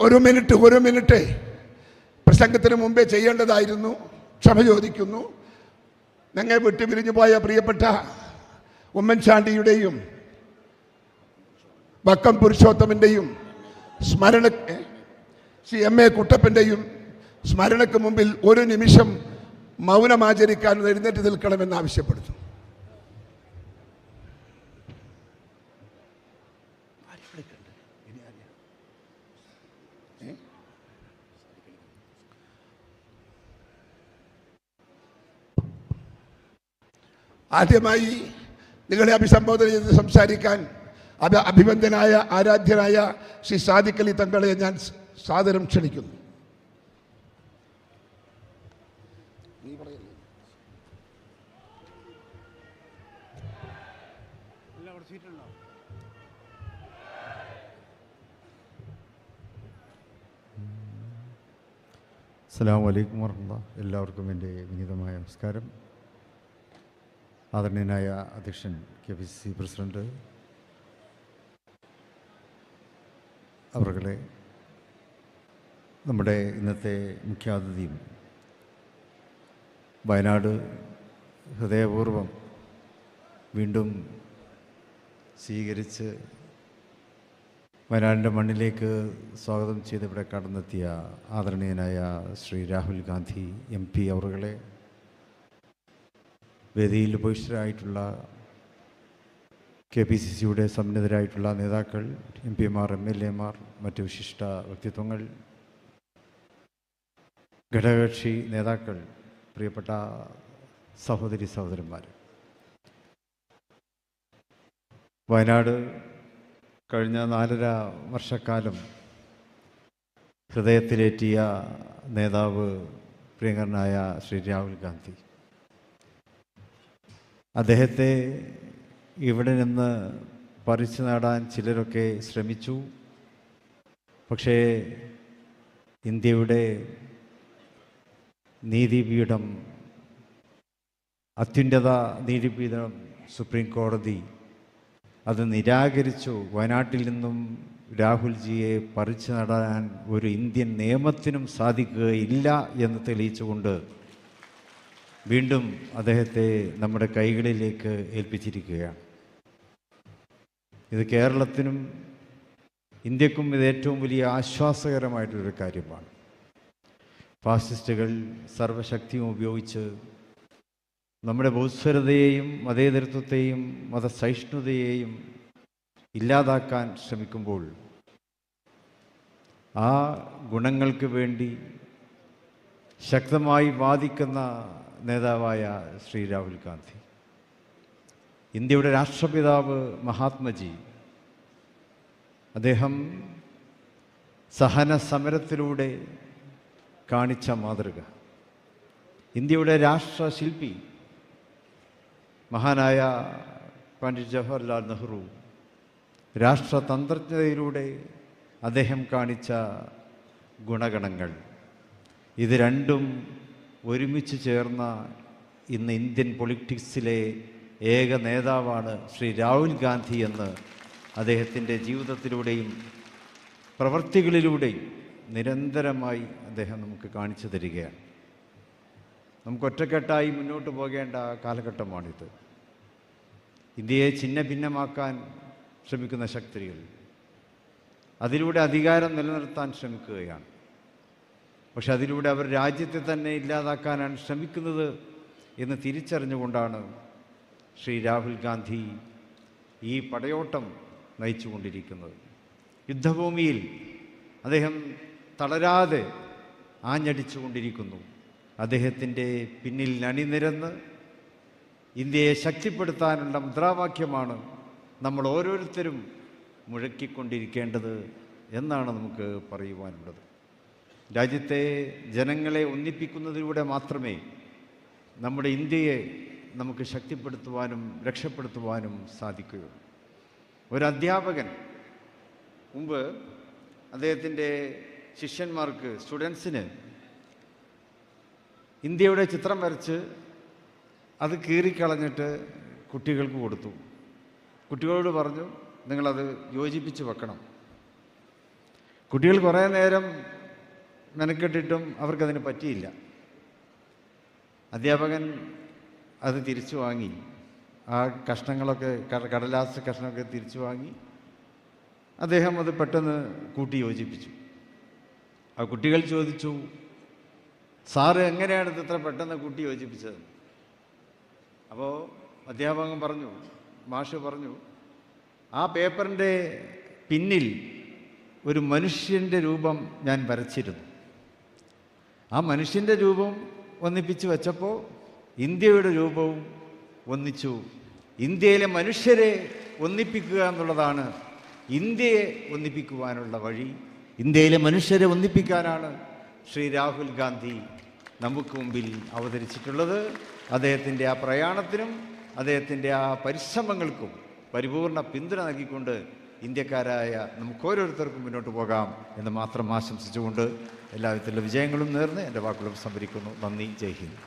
ഒരു മിനിറ്റ് പ്രസംഗത്തിന് മുമ്പേ ചെയ്യേണ്ടതായിരുന്നു. ക്ഷമ ചോദിക്കുന്നു. ഞങ്ങൾ വിട്ടുപിരിഞ്ഞു പോയ പ്രിയപ്പെട്ട ഉമ്മൻചാണ്ടിയുടെയും വക്കം പുരുഷോത്തമന്റെയും സ്മരണ, MA കുട്ടപ്പന്റെയും സ്മരണയ്ക്ക് മുമ്പിൽ ഒരു നിമിഷം മൗനമാചരിക്കാൻ എഴുന്നേറ്റ് നിൽക്കണമെന്ന് ആവശ്യപ്പെടുന്നു. ആദ്യമായി നിങ്ങളെ അഭിസംബോധന ചെയ്ത് സംസാരിക്കാൻ അഭിവന്ദനായ ആരാധ്യനായ ശ്രീ സാദിഖ് അലി തങ്ങളെ ഞാൻ സാദരം ക്ഷണിക്കുന്നു. അസ്സലാമു അലൈക്കും വറഹ്മത്തുള്ളാഹി. എല്ലാവർക്കും എൻ്റെ വിനീതമായ നമസ്കാരം. ആദരണീയനായ അധ്യക്ഷൻ KPCC പ്രസിഡന്റ് അവരുടെ, നമ്മുടെ ഇന്നത്തെ മുഖ്യാതിഥിയും വയനാട് ഹൃദയപൂർവ്വം വീണ്ടും സ്വീകരിച്ച് വയനാടിൻ്റെ മണ്ണിലേക്ക് സ്വാഗതം ചെയ്ത് ഇവിടെ കടന്നെത്തിയ ആദരണീയനായ ശ്രീ രാഹുൽ ഗാന്ധി MP അവരുടെ, വേദിയിൽ ഉപവിഷ്ടരായിട്ടുള്ള KPCCയുടെ സമ്മന്നതരായിട്ടുള്ള നേതാക്കൾ, MP മാർ, MLA മാർ, മറ്റ് വിശിഷ്ട വ്യക്തിത്വങ്ങൾ, ഘടകകക്ഷി നേതാക്കൾ, പ്രിയപ്പെട്ട സഹോദരി സഹോദരന്മാർ, വയനാട് കഴിഞ്ഞ 4.5 വർഷക്കാലം ഹൃദയത്തിലേറ്റിയ നേതാവ് പ്രിയങ്കരനായ ശ്രീ രാഹുൽ ഗാന്ധി, അദ്ദേഹത്തെ ഇവിടെ നിന്ന് പറിച്ചു നേടാൻ ചിലരൊക്കെ ശ്രമിച്ചു. പക്ഷേ ഇന്ത്യയുടെ നീതിപീഠം, അത്യുന്നത നീതിപീഠം സുപ്രീം കോടതി അത് നിരാകരിച്ചു. വയനാട്ടിൽ നിന്നും രാഹുൽജിയെ പറിച്ചു നടാൻ ഒരു ഇന്ത്യൻ നിയമത്തിനും സാധിക്കുകയില്ല എന്ന് തെളിയിച്ചുകൊണ്ട് വീണ്ടും അദ്ദേഹത്തെ നമ്മുടെ കൈകളിലേക്ക് ഏൽപ്പിച്ചിരിക്കുകയാണ്. ഇത് കേരളത്തിനും ഇന്ത്യക്കും ഇത് ഏറ്റവും വലിയ ആശ്വാസകരമായിട്ടൊരു കാര്യമാണ്. ഫാസിസ്റ്റുകൾ സർവശക്തിയും ഉപയോഗിച്ച് നമ്മുടെ ബഹുസ്വരതയെയും മതേതരത്വത്തെയും മതസഹിഷ്ണുതയെയും ഇല്ലാതാക്കാൻ ശ്രമിക്കുമ്പോൾ ആ ഗുണങ്ങൾക്ക് വേണ്ടി ശക്തമായി വാദിക്കുന്ന നേതാവായ ശ്രീ രാഹുൽ ഗാന്ധി, ഇന്ത്യയുടെ രാഷ്ട്രപിതാവ് മഹാത്മജി, അദ്ദേഹം സഹന സമരത്തിലൂടെ കാണിച്ച മാതൃക, ഇന്ത്യയുടെ രാഷ്ട്രശില്പി മഹാനായ പണ്ഡിറ്റ് ജവഹർലാൽ നെഹ്റു, രാഷ്ട്രതന്ത്രജ്ഞതയിലൂടെ അദ്ദേഹം കാണിച്ച ഗുണഗണങ്ങൾ, ഇത് രണ്ടും ഒരുമിച്ച് ചേർന്ന ഇന്ന് ഇന്ത്യൻ പൊളിറ്റിക്സിലെ ഏക നേതാവാണ് ശ്രീ രാഹുൽ ഗാന്ധി എന്ന് അദ്ദേഹത്തിൻ്റെ ജീവിതത്തിലൂടെയും പ്രവൃത്തികളിലൂടെയും നിരന്തരമായി അദ്ദേഹം നമുക്ക് കാണിച്ചു തരികയാണ്. നമുക്ക് ഒറ്റക്കെട്ടായി മുന്നോട്ട് പോകേണ്ട കാലഘട്ടമാണിത്. ഇന്ത്യയെ ഛിന്ന ഭിന്നമാക്കാൻ ശ്രമിക്കുന്ന ശക്തികൾ അതിലൂടെ അധികാരം നിലനിർത്താൻ ശ്രമിക്കുകയാണ്. പക്ഷെ അതിലൂടെ അവർ രാജ്യത്തെ തന്നെ ഇല്ലാതാക്കാനാണ് ശ്രമിക്കുന്നത് എന്ന് തിരിച്ചറിഞ്ഞുകൊണ്ടാണ് ശ്രീ രാഹുൽ ഗാന്ധി ഈ പടയോട്ടം നയിച്ചുകൊണ്ടിരിക്കുന്നത്. യുദ്ധഭൂമിയിൽ അദ്ദേഹം തളരാതെ ആഞ്ഞടിച്ചുകൊണ്ടിരിക്കുന്നു. അദ്ദേഹത്തിൻ്റെ പിന്നിൽ അണിനിരന്ന് ഇന്ത്യയെ ശക്തിപ്പെടുത്താനുള്ള മുദ്രാവാക്യമാണ് നമ്മൾ ഓരോരുത്തരും മുഴക്കിക്കൊണ്ടിരിക്കേണ്ടത് എന്നാണ് നമുക്ക് പറയുവാനുള്ളത്. രാജ്യത്തെ ജനങ്ങളെ ഒന്നിപ്പിക്കുന്നതിലൂടെ മാത്രമേ നമ്മുടെ ഇന്ത്യയെ നമുക്ക് ശക്തിപ്പെടുത്തുവാനും രക്ഷപ്പെടുത്തുവാനും സാധിക്കുകയുള്ളൂ. ഒരു അധ്യാപകൻ മുമ്പ് അദ്ദേഹത്തിൻ്റെ ശിഷ്യന്മാർക്ക്, സ്റ്റുഡൻസിന് ഇന്ത്യയുടെ ചിത്രം വരച്ച് അത് കീറിക്കളഞ്ഞിട്ട് കുട്ടികൾക്ക് കൊടുത്തു. കുട്ടികളോട് പറഞ്ഞു, നിങ്ങളത് യോജിപ്പിച്ച് വെക്കണം. കുട്ടികൾ കുറേ നേരം മെനക്കെട്ടിട്ടും അവർക്കതിന് പറ്റിയില്ല. അധ്യാപകൻ അത് തിരിച്ചു വാങ്ങി, ആ കഷ്ണങ്ങളൊക്കെ, കടലാസ് കഷ്ണമൊക്കെ തിരിച്ചു വാങ്ങി അദ്ദേഹം അത് പെട്ടെന്ന് കൂട്ടി യോജിപ്പിച്ചു. ആ കുട്ടികൾ ചോദിച്ചു, സാറ് എങ്ങനെയാണ് ഇത് ഇത്ര പെട്ടെന്ന് കൂട്ടി യോജിപ്പിച്ചത്? അപ്പോൾ അധ്യാപകൻ പറഞ്ഞു, മാഷ് പറഞ്ഞു, ആ പേപ്പറിൻ്റെ പിന്നിൽ ഒരു മനുഷ്യൻ്റെ രൂപം ഞാൻ വരച്ചിരുന്നു. ആ മനുഷ്യൻ്റെ രൂപം ഒന്നിപ്പിച്ച് വെച്ചപ്പോൾ ഇന്ത്യയുടെ രൂപവും ഒന്നിച്ചു. ഇന്ത്യയിലെ മനുഷ്യരെ ഒന്നിപ്പിക്കുക എന്നുള്ളതാണ് ഇന്ത്യയെ ഒന്നിപ്പിക്കുവാനുള്ള വഴി. ഇന്ത്യയിലെ മനുഷ്യരെ ഒന്നിപ്പിക്കാനാണ് ശ്രീ രാഹുൽ ഗാന്ധി നമുക്ക് മുമ്പിൽ അവതരിച്ചിട്ടുള്ളത്. അദ്ദേഹത്തിൻ്റെ ആ പ്രയാണത്തിനും അദ്ദേഹത്തിൻ്റെ ആ പരിശ്രമങ്ങൾക്കും പരിപൂർണ പിന്തുണ നൽകിക്കൊണ്ട് ഇന്ത്യക്കാരായ നമുക്ക് ഓരോരുത്തർക്കും മുന്നോട്ട് പോകാം എന്ന് മാത്രം ആശംസിച്ചുകൊണ്ട് എല്ലാവിധത്തിലുള്ള വിജയങ്ങളും നേർന്ന് എൻ്റെ വാക്കുകളും സംഭരിക്കുന്നു. നന്ദി. ജയ് ഹിന്ദ്.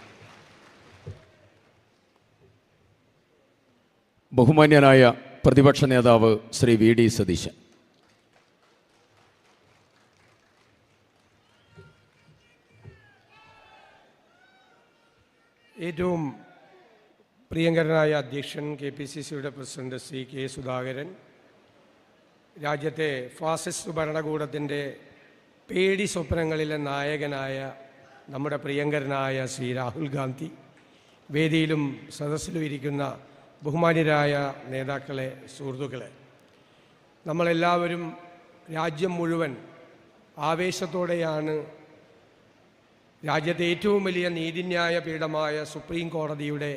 ബഹുമാന്യനായ പ്രതിപക്ഷ നേതാവ് ശ്രീ വി.ഡി. സതീശൻ. ഏറ്റവും പ്രിയങ്കരനായ അധ്യക്ഷൻ KPCCയുടെ പ്രസിഡന്റ് ശ്രീ കെ സുധാകരൻ, രാജ്യത്തെ ഫാസിസ്റ്റ് ഭരണകൂടത്തിൻ്റെ പേടി സ്വപ്നങ്ങളിലെ നായകനായ നമ്മുടെ പ്രിയങ്കരനായ ശ്രീ രാഹുൽ ഗാന്ധി, വേദിയിലും സദസ്സിലും ഇരിക്കുന്ന ബഹുമാന്യരായ നേതാക്കളെ, സുഹൃത്തുക്കളെ, നമ്മളെല്ലാവരും രാജ്യം മുഴുവൻ ആവേശത്തോടെയാണ് രാജ്യത്തെ ഏറ്റവും വലിയ നീതിന്യായ പീഠമായ സുപ്രീം കോടതിയുടെ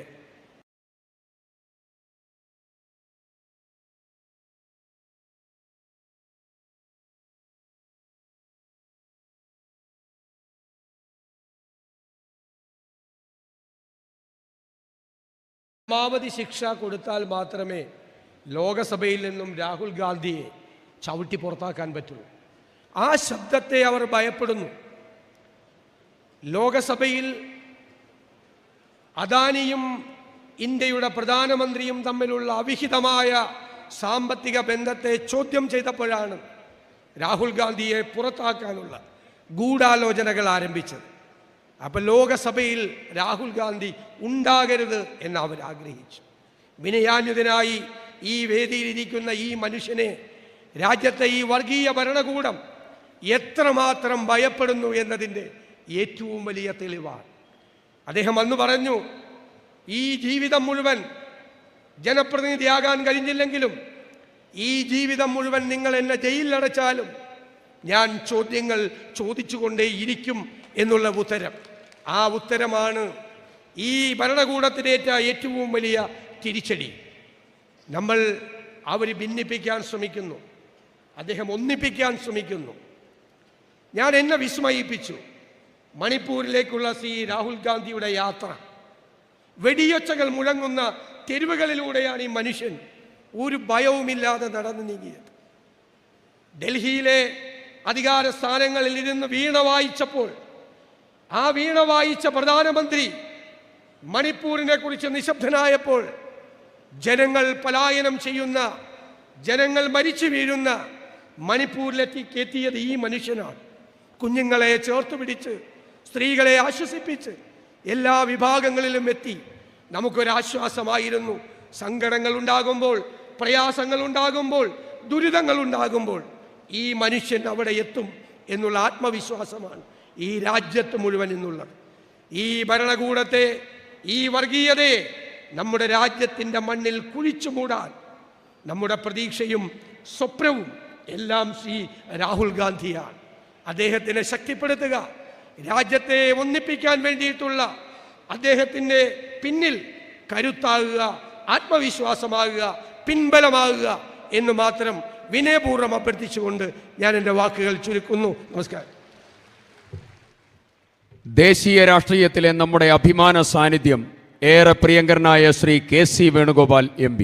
പരമാവധി ശിക്ഷ കൊടുത്താൽ മാത്രമേ ലോകസഭയിൽ നിന്നും രാഹുൽ ഗാന്ധിയെ ചവിട്ടി പുറത്താക്കാൻ പറ്റുള്ളൂ. ആ ശബ്ദത്തെ അവർ ഭയപ്പെടുന്നു. ലോകസഭയിൽ അദാനിയും ഇന്ത്യയുടെ പ്രധാനമന്ത്രിയും തമ്മിലുള്ള അവിഹിതമായ സാമ്പത്തിക ബന്ധത്തെ ചോദ്യം ചെയ്തപ്പോഴാണ് രാഹുൽ ഗാന്ധിയെ പുറത്താക്കാനുള്ള ഗൂഢാലോചനകൾ ആരംഭിച്ചത്. അപ്പോൾ ലോകസഭയിൽ രാഹുൽ ഗാന്ധി ഉണ്ടാകരുത് എന്ന് അവർ ആഗ്രഹിച്ചു. വിനയാന്വിതനായി ഈ വേദിയിലിരിക്കുന്ന ഈ മനുഷ്യനെ രാജ്യത്തെ ഈ വർഗീയ ഭരണകൂടം എത്രമാത്രം ഭയപ്പെടുന്നു എന്നതിൻ്റെ ഏറ്റവും വലിയ തെളിവാണ്. അദ്ദേഹം അന്ന് പറഞ്ഞു, ഈ ജീവിതം മുഴുവൻ ജനപ്രതിനിധിയാകാൻ കഴിഞ്ഞില്ലെങ്കിലും ഈ ജീവിതം മുഴുവൻ നിങ്ങൾ എന്നെ ജയിലിലടച്ചാലും ഞാൻ ചോദ്യങ്ങൾ ചോദിച്ചുകൊണ്ടേയിരിക്കും എന്നുള്ള ഉത്തരം. ആ ഉത്തരമാണ് ഈ ഭരണകൂടത്തിനേറ്റ ഏറ്റവും വലിയ തിരിച്ചടി. നമ്മൾ അവർ ഭിന്നിപ്പിക്കാൻ ശ്രമിക്കുന്നു, അദ്ദേഹം ഒന്നിപ്പിക്കാൻ ശ്രമിക്കുന്നു. എന്നെ വിസ്മയിപ്പിച്ചു മണിപ്പൂരിലേക്കുള്ള ശ്രീ രാഹുൽ ഗാന്ധിയുടെ യാത്ര. വെടിയൊച്ചകൾ മുഴങ്ങുന്ന തെരുവുകളിലൂടെയാണ് ഈ മനുഷ്യൻ ഒരു ഭയവുമില്ലാതെ നടന്നു നീങ്ങിയത്. ഡൽഹിയിലെ അധികാര സ്ഥാനങ്ങളിൽ ഇരുന്ന് വീണ വായിച്ചപ്പോൾ ആ വീണ വായിച്ച പ്രധാനമന്ത്രി മണിപ്പൂരിനെ കുറിച്ച് നിശബ്ദനായപ്പോൾ ജനങ്ങൾ പലായനം ചെയ്യുന്ന, ജനങ്ങൾ മരിച്ചു വീഴുന്ന മണിപ്പൂരിലെത്തിയത് ഈ മനുഷ്യനാണ്. കുഞ്ഞുങ്ങളെ ചേർത്ത് പിടിച്ച്, സ്ത്രീകളെ ആശ്വസിപ്പിച്ച് എല്ലാ വിഭാഗങ്ങളിലും എത്തി നമുക്കൊരാശ്വാസമായിരുന്നു. സങ്കടങ്ങൾ ഉണ്ടാകുമ്പോൾ, പ്രയാസങ്ങൾ ഉണ്ടാകുമ്പോൾ, ദുരിതങ്ങൾ ഉണ്ടാകുമ്പോൾ ഈ മനുഷ്യൻ അവിടെ എത്തും എന്നുള്ള ആത്മവിശ്വാസമാണ് ഈ രാജ്യത്ത് മുഴുവൻ എന്നുള്ളത്. ഈ ഭരണകൂടത്തെ, ഈ വർഗീയതയെ നമ്മുടെ രാജ്യത്തിൻ്റെ മണ്ണിൽ കുഴിച്ചു മൂടാൻ നമ്മുടെ പ്രതീക്ഷയും സ്വപ്നവും എല്ലാം ശ്രീ രാഹുൽ ഗാന്ധിയാണ്. അദ്ദേഹത്തിനെ ശക്തിപ്പെടുത്തുക, രാജ്യത്തെ ഒന്നിപ്പിക്കാൻ വേണ്ടിയിട്ടുള്ള അദ്ദേഹത്തിൻ്റെ പിന്നിൽ കരുത്താകുക, ആത്മവിശ്വാസമാകുക, പിൻബലമാകുക എന്ന് മാത്രം വിനയപൂർവ്വം അഭ്യർത്ഥിച്ചുകൊണ്ട് ഞാൻ എൻ്റെ വാക്കുകൾ ചുരുക്കുന്നു. നമസ്കാരം. ദേശീയ രാഷ്ട്രീയത്തിലെ നമ്മുടെ അഭിമാന സാന്നിധ്യം ഏറെ പ്രിയങ്കരനായ ശ്രീ KC വേണുഗോപാൽ MP.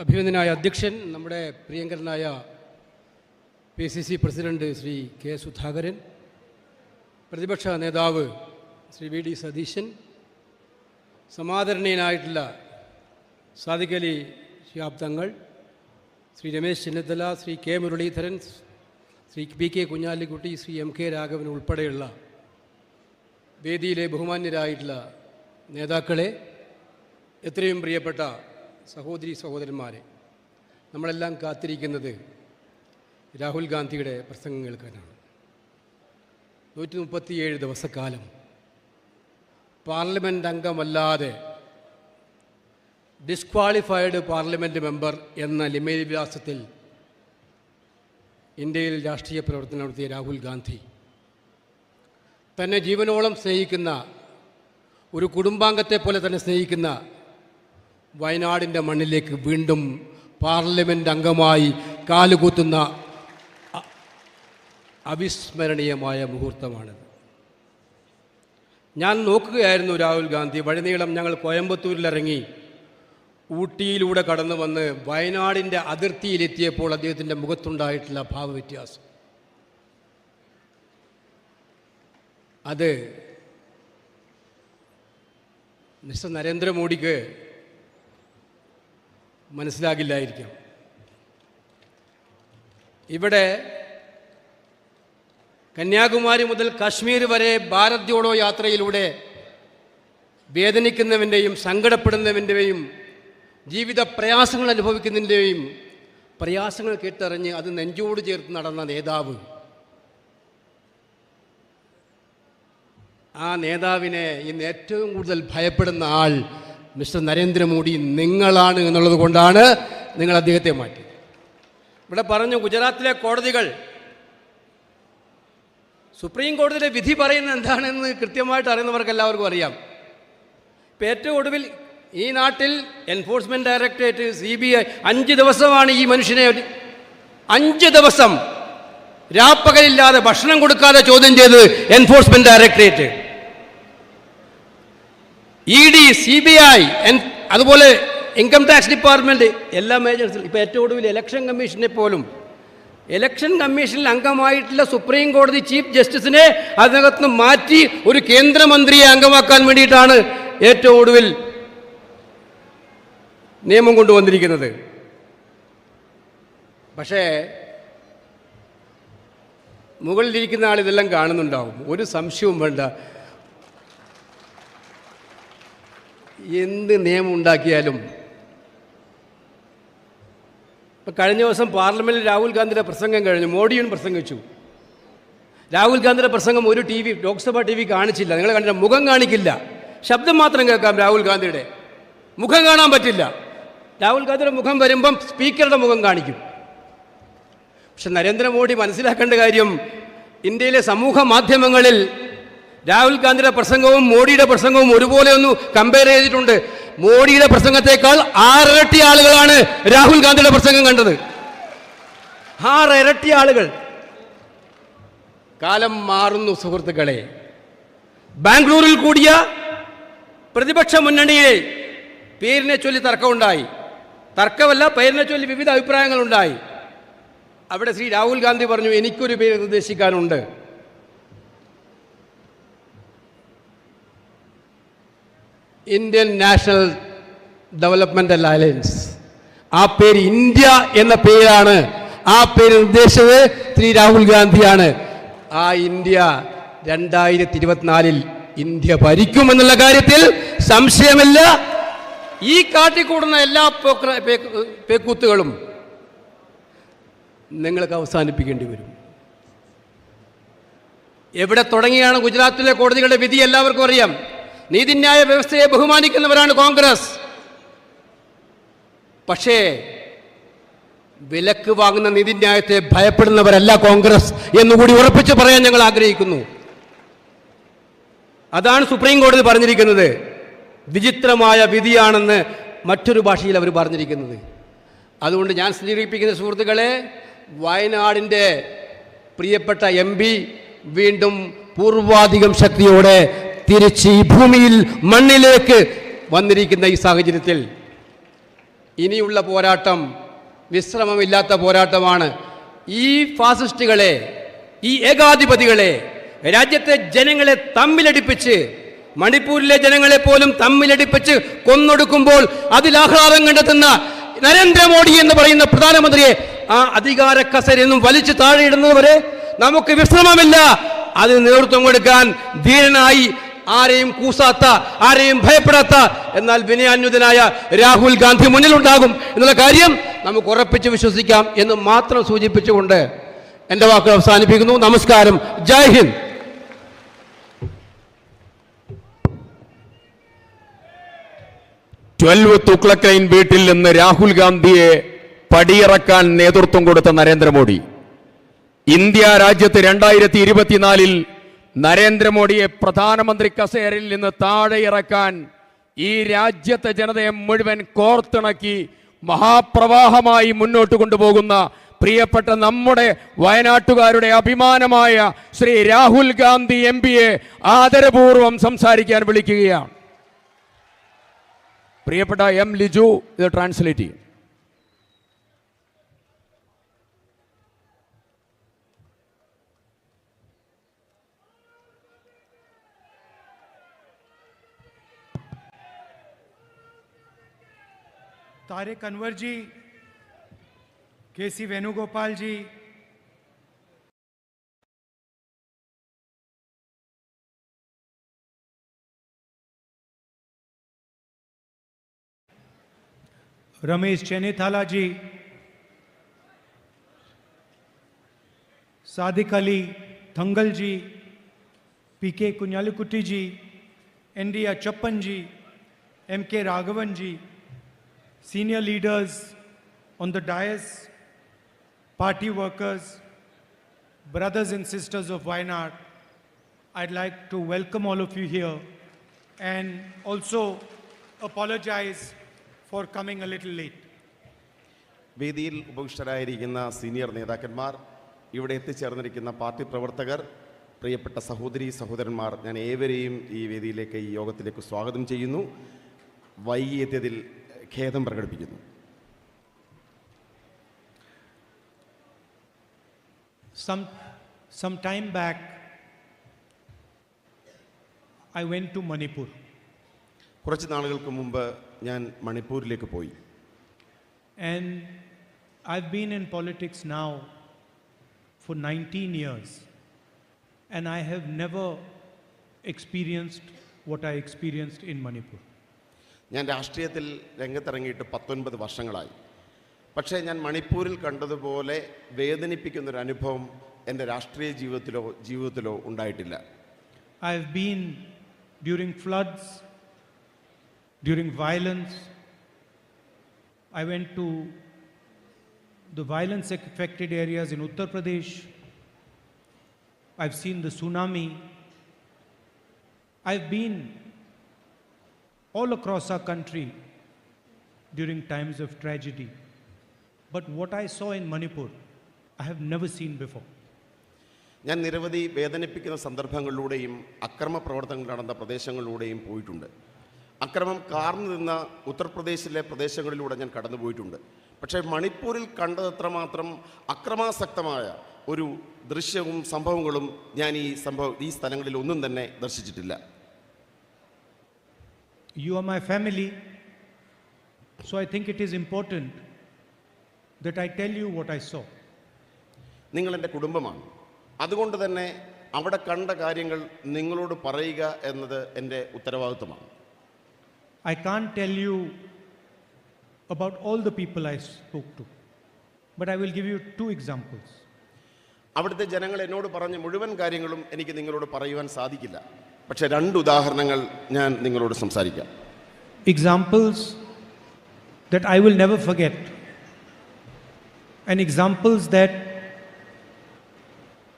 അഭിനന്ദനായ അധ്യക്ഷൻ, നമ്മുടെ പ്രിയങ്കരനായ PCC president Shri K. Sudhakaran, പ്രതിപക്ഷ നേതാവ് Shri VD Satheesan, സമാദരണീയനായിട്ടുള്ള Sadiq Ali Shihab Thangal, Shri Ramesh Chennithala, Shri K. Muraleedharan, Shri PK Kunhalikutty, Shri MK Raghavan ഉൾപ്പെടെയുള്ള വേദിയിലെ ബഹുമാന്യരായിട്ടുള്ള നേതാക്കളെ, എത്രയും പ്രിയപ്പെട്ട സഹോദരി സഹോദരന്മാരെ, നമ്മളെല്ലാം കാത്തിരിക്കുന്നത് രാഹുൽ ഗാന്ധിയുടെ പ്രസംഗം കേൾക്കാനാണ്. 137 ദിവസക്കാലം പാർലമെൻറ്റ് അംഗമല്ലാതെ ഡിസ്ക്വാളിഫൈഡ് പാർലമെൻറ്റ് മെമ്പർ എന്ന ലിമേൽവിലാസത്തിൽ ഇന്ത്യയിൽ രാഷ്ട്രീയ പ്രവർത്തനം നടത്തിയ രാഹുൽ ഗാന്ധി തന്നെ ജീവനോളം സ്നേഹിക്കുന്ന, ഒരു കുടുംബാംഗത്തെ പോലെ തന്നെ സ്നേഹിക്കുന്ന വയനാടിൻ്റെ മണ്ണിലേക്ക് വീണ്ടും പാർലമെൻറ്റ് അംഗമായി കാലുകുത്തുന്ന അവിസ്മരണീയമായ മുഹൂർത്തമാണിത്. ഞാൻ നോക്കുകയായിരുന്നു രാഹുൽ ഗാന്ധി. വഴിനീളം ഞങ്ങൾ കോയമ്പത്തൂരിലിറങ്ങി ഊട്ടിയിലൂടെ കടന്നു വന്ന് വയനാടിൻ്റെ അതിർത്തിയിലെത്തിയപ്പോൾ അദ്ദേഹത്തിൻ്റെ മുഖത്തുണ്ടായിട്ടുള്ള ഭാവവ്യത്യാസം, അത് മിസ്റ്റർ നരേന്ദ്രമോദിക്ക് മനസ്സിലാകില്ലായിരിക്കാം. ഇവിടെ കന്യാകുമാരി മുതൽ കാശ്മീർ വരെ ഭാരത് ജോഡോ യാത്രയിലൂടെ വേദനിക്കുന്നവൻ്റെയും സങ്കടപ്പെടുന്നവൻ്റെയും ജീവിത പ്രയാസങ്ങൾ അനുഭവിക്കുന്നതിൻ്റെയും പ്രയാസങ്ങൾ കേട്ടറിഞ്ഞ് അത് നെഞ്ചോട് ചേർത്ത് നടന്ന നേതാവ്, ആ നേതാവിനെ ഇന്ന് ഏറ്റവും കൂടുതൽ ഭയപ്പെടുന്ന ആൾ മിസ്റ്റർ നരേന്ദ്രമോദി നിങ്ങളാണ് എന്നുള്ളത് കൊണ്ടാണ് നിങ്ങൾ അദ്ദേഹത്തെ മാറ്റി. ഇവിടെ പറഞ്ഞു, ഗുജറാത്തിലെ കോടതികൾ സുപ്രീം കോടതിയിലെ വിധി പറയുന്നത് എന്താണെന്ന് കൃത്യമായിട്ട് അറിയുന്നവർക്ക് എല്ലാവർക്കും അറിയാം. ഇപ്പം ഏറ്റവും ഒടുവിൽ ഈ നാട്ടിൽ എൻഫോഴ്സ്മെൻറ്റ് ഡയറക്ടറേറ്റ്, CBI 5 ദിവസമാണ് ഈ മനുഷ്യനെ 5 ദിവസം രാപ്പകലില്ലാതെ ഭക്ഷണം കൊടുക്കാതെ ചോദ്യം ചെയ്തത് എൻഫോഴ്സ്മെൻറ്റ് ഡയറക്ടറേറ്റ്. ED, CBI, അതുപോലെ ഇൻകം ടാക്സ് ഡിപ്പാർട്ട്മെൻറ്റ്, എല്ലാ മേജേഴ്സിലും. ഇപ്പോൾ ഏറ്റവും ഒടുവിൽ ഇലക്ഷൻ കമ്മീഷനെ പോലും, ഇലക്ഷൻ കമ്മീഷനിൽ അംഗമായിട്ടുള്ള സുപ്രീം കോടതി ചീഫ് ജസ്റ്റിസിനെ അതിനകത്ത് മാറ്റി ഒരു കേന്ദ്രമന്ത്രിയെ അംഗമാക്കാൻ വേണ്ടിയിട്ടാണ് ഏറ്റവും ഒടുവിൽ നിയമം കൊണ്ടുവന്നിരിക്കുന്നത്. പക്ഷേ മുകളിലിരിക്കുന്ന ആൾ ഇതെല്ലാം കാണുന്നുണ്ടാവും, ഒരു സംശയവും വേണ്ട. എന്ത് നിയമം ഉണ്ടാക്കിയാലും, ഇപ്പം കഴിഞ്ഞ ദിവസം പാർലമെൻറ്റിൽ രാഹുൽ ഗാന്ധിയുടെ പ്രസംഗം കഴിഞ്ഞു, മോഡിയും പ്രസംഗിച്ചു. രാഹുൽ ഗാന്ധിയുടെ പ്രസംഗം ഒരു ലോക്സഭ TV കാണിച്ചില്ല. നിങ്ങൾ കണ്ടില്ല, മുഖം കാണിക്കില്ല, ശബ്ദം മാത്രം കേൾക്കാം. രാഹുൽ ഗാന്ധിയുടെ മുഖം കാണാൻ പറ്റില്ല. രാഹുൽ ഗാന്ധിയുടെ മുഖം വരുമ്പം സ്പീക്കറുടെ മുഖം കാണിക്കും. പക്ഷെ നരേന്ദ്രമോദി മനസ്സിലാക്കേണ്ട കാര്യം, ഇന്ത്യയിലെ സമൂഹ മാധ്യമങ്ങളിൽ രാഹുൽ ഗാന്ധിയുടെ പ്രസംഗവും മോഡിയുടെ പ്രസംഗവും ഒരുപോലെ ഒന്ന് കമ്പയർ ചെയ്തിട്ടുണ്ട്. മോഡിയുടെ പ്രസംഗത്തെക്കാൾ 6 ഇരട്ടി ആളുകളാണ് രാഹുൽ ഗാന്ധിയുടെ പ്രസംഗം കണ്ടത്. 6 ഇരട്ടി ആളുകൾ. കാലം മാറുന്നു സുഹൃത്തുക്കളെ. ബാംഗ്ലൂരിൽ കൂടിയ പ്രതിപക്ഷ മുന്നണിയെ പേരിനെ ചൊല്ലി തർക്കമുണ്ടായി. തർക്കമല്ല, പേരിനെ ചൊല്ലി വിവിധ അഭിപ്രായങ്ങളുണ്ടായി. അവിടെ ശ്രീ രാഹുൽ ഗാന്ധി പറഞ്ഞു, എനിക്കൊരു പേര് നിർദ്ദേശിക്കാനുണ്ട്. Indian national development alliance. ആ പേര് ഇന്ത്യ എന്ന പേരാണ്. ആ പേര് നിർദ്ദേശിച്ചത് ശ്രീ രാഹുൽ ഗാന്ധിയാണ്. ആ ഇന്ത്യ 2024 ഇന്ത്യ ഭരിക്കുമെന്നുള്ള കാര്യത്തിൽ സംശയമില്ല. ഈ കാട്ടിക്കൂടുന്ന എല്ലാ പേക്കൂത്തുകളും നിങ്ങൾക്ക് അവസാനിപ്പിക്കേണ്ടി വരും. എവിടെ തുടങ്ങിയാണ് ഗുജറാത്തിലെ കോടതികളുടെ വിധി എല്ലാവർക്കും അറിയാം. നീതിന്യായ വ്യവസ്ഥയെ ബഹുമാനിക്കുന്നവരാണ് കോൺഗ്രസ്. പക്ഷേ വിലക്ക് വാങ്ങുന്ന നീതിന്യായത്തെ ഭയപ്പെടുന്നവരല്ല കോൺഗ്രസ് എന്നുകൂടി ഉറപ്പിച്ച് പറയാൻ ഞങ്ങൾ ആഗ്രഹിക്കുന്നു. അതാണ് സുപ്രീം കോടതി പറഞ്ഞിരിക്കുന്നത്. വിചിത്രമായ വിധിയാണെന്ന് മറ്റൊരു ഭാഷയിൽ അവർ പറഞ്ഞിരിക്കുന്നത്. അതുകൊണ്ട് ഞാൻ സൂചിപ്പിക്കുന്ന സുഹൃത്തുക്കളെ, വയനാടിൻ്റെ പ്രിയപ്പെട്ട MP വീണ്ടും പൂർവാധികം ശക്തിയോടെ തിരിച്ച് ഈ ഭൂമിയിൽ മണ്ണിലേക്ക് വന്നിരിക്കുന്ന ഈ സാഹചര്യത്തിൽ ഇനിയുള്ള പോരാട്ടം വിശ്രമമില്ലാത്ത പോരാട്ടമാണ്. ഈ ഫാസിസ്റ്റുകളെ, ഈ ഏകാധിപതികളെ, രാജ്യത്തെ ജനങ്ങളെ തമ്മിലടിപ്പിച്ച്, മണിപ്പൂരിലെ ജനങ്ങളെ പോലും തമ്മിലടിപ്പിച്ച് കൊന്നൊടുക്കുമ്പോൾ അതിൽ ആഹ്ലാദം കണ്ടെത്തുന്ന നരേന്ദ്രമോദി എന്ന് പറയുന്ന പ്രധാനമന്ത്രിയെ ആ അധികാര കസേരയിൽ നിന്നും വലിച്ചു താഴെയിടുന്നവരെ നമുക്ക് വിശ്രമമില്ല. അതിന് നേതൃത്വം കൊടുക്കാൻ ധീരനായി, ആരെയും കൂസാത്ത, ആരെയും ഭയപ്പെടാത്ത, എന്നാൽ വിനയാന്വിതനായ രാഹുൽ ഗാന്ധി മുന്നിലുണ്ടാകും എന്നുള്ള കാര്യം നമുക്ക് ഉറപ്പിച്ച് വിശ്വസിക്കാം എന്ന് മാത്രം സൂചിപ്പിച്ചുകൊണ്ട് എൻ്റെ വാക്കുകൾ അവസാനിപ്പിക്കുന്നു. നമസ്കാരം. ജയ് ഹിന്ദ്. 12 തുഗ്ലക് ലൈൻ വീട്ടിൽ നിന്ന് രാഹുൽ ഗാന്ധിയെ പടിയിറക്കാൻ നേതൃത്വം കൊടുത്ത നരേന്ദ്രമോദി, ഇന്ത്യ രാജ്യത്ത് 2024 നരേന്ദ്രമോദിയെ പ്രധാനമന്ത്രി കസേരയിൽ നിന്ന് താഴെ ഇറക്കാൻ ഈ രാജ്യത്തെ ജനതയെ മുഴുവൻ കോർത്തിണക്കി മഹാപ്രവാഹമായി മുന്നോട്ട് കൊണ്ടുപോകുന്ന പ്രിയപ്പെട്ട നമ്മുടെ വയനാട്ടുകാരുടെ അഭിമാനമായ ശ്രീ രാഹുൽ ഗാന്ധി MP-യെ ആദരപൂർവ്വം സംസാരിക്കാൻ വിളിക്കുകയാണ്. പ്രിയപ്പെട്ട ലിജു ഇത് ട്രാൻസ്ലേറ്റ് ചെയ്യും. तारिक अनवर जी, KC Venugopal ji, Ramesh चेनिथाला ji, Sadiq Ali Thangal ji, PK कुन्यालुकुट्टी ji, ND अच्चप्पन ji, MK Raghavan ji, senior leaders on the dais, party workers, brothers and sisters of Wayanad, I'd like to welcome all of you here and also apologize for coming a little late. വേദിയിൽ ഉപവിഷ്ടരായിരിക്കുന്ന senior നേതാക്കന്മാർ, ഇവിടെ എത്തിച്ചേർന്നിരിക്കുന്ന party പ്രവർത്തകർ, പ്രിയപ്പെട്ട സഹോദരി സഹോദരന്മാർ, ഞാൻ ഏവരെയും ഈ വേദിയിലേക്ക്, ഈ യോഗത്തിലേക്ക് സ്വാഗതം ചെയ്യുന്നു. വൈകിയെത്തിയതിൽ ഖേദം പ്രകടിപ്പിക്കുന്നു. Some time back, I went to Manipur. കുറച്ച് നാളുകൾക്ക് മുമ്പ് ഞാൻ മണിപ്പൂരിലേക്ക് പോയി. And I've been in politics now for 19 years, and I have never experienced what I experienced in Manipur. ഞാൻ രാഷ്ട്രീയത്തിൽ രംഗത്തിറങ്ങിയിട്ട് 19 വർഷങ്ങളായി. പക്ഷേ ഞാൻ മണിപ്പൂരിൽ കണ്ടതുപോലെ വേദനിപ്പിക്കുന്നൊരു അനുഭവം എൻ്റെ രാഷ്ട്രീയ ജീവിതത്തിലോ ഉണ്ടായിട്ടില്ല. I have been during floods, during violence. I went to the violence affected areas in Uttar Pradesh. I've seen the tsunami. I've been all across our country during times of tragedy. But what I saw in Manipur, I have never seen before. ഞാൻ നിരവധി വേദനിപ്പിക്കുന്ന സന്ദർഭങ്ങളിലൂടെയും അക്രമ പ്രവർത്തനങ്ങൾ നടന്ന പ്രദേശങ്ങളിലൂടെയും പോയിട്ടുണ്ട്. അക്രമം കാർന്നു നിന്ന ഉത്തർപ്രദേശിലെ പ്രദേശങ്ങളിലൂടെ ഞാൻ കടന്നുപോയിട്ടുണ്ട്. പക്ഷേ മണിപ്പൂരിൽ കണ്ടതത്രമാത്രം അക്രമാസക്തമായ ഒരു ദൃശ്യവും സംഭവങ്ങളും ഞാൻ ഈ സ്ഥലങ്ങളിൽ ഒന്നും തന്നെ ദർശിച്ചിട്ടില്ല. You are my family, so I think it is important that I tell you what I saw. നിങ്ങൾ എൻ്റെ കുടുംബമാണ്. അതുകൊണ്ട് തന്നെ അവിടെ കണ്ട കാര്യങ്ങൾ നിങ്ങളോട് പറയുക എന്നത് എൻ്റെ ഉത്തരവാദിത്വമാണ്. I can't tell you about all the people I spoke to, but I will give you 2 examples. അവിടുത്തെ ജനങ്ങൾ എന്നോട് പറഞ്ഞ മുഴുവൻ കാര്യങ്ങളും എനിക്ക് നിങ്ങളോട് പറയുവാൻ സാധിക്കില്ല. പക്ഷേ 2 ഉദാഹരണങ്ങൾ ഞാൻ നിങ്ങളോട് സംസാരിക്കാം. Examples that I will never forget, and examples that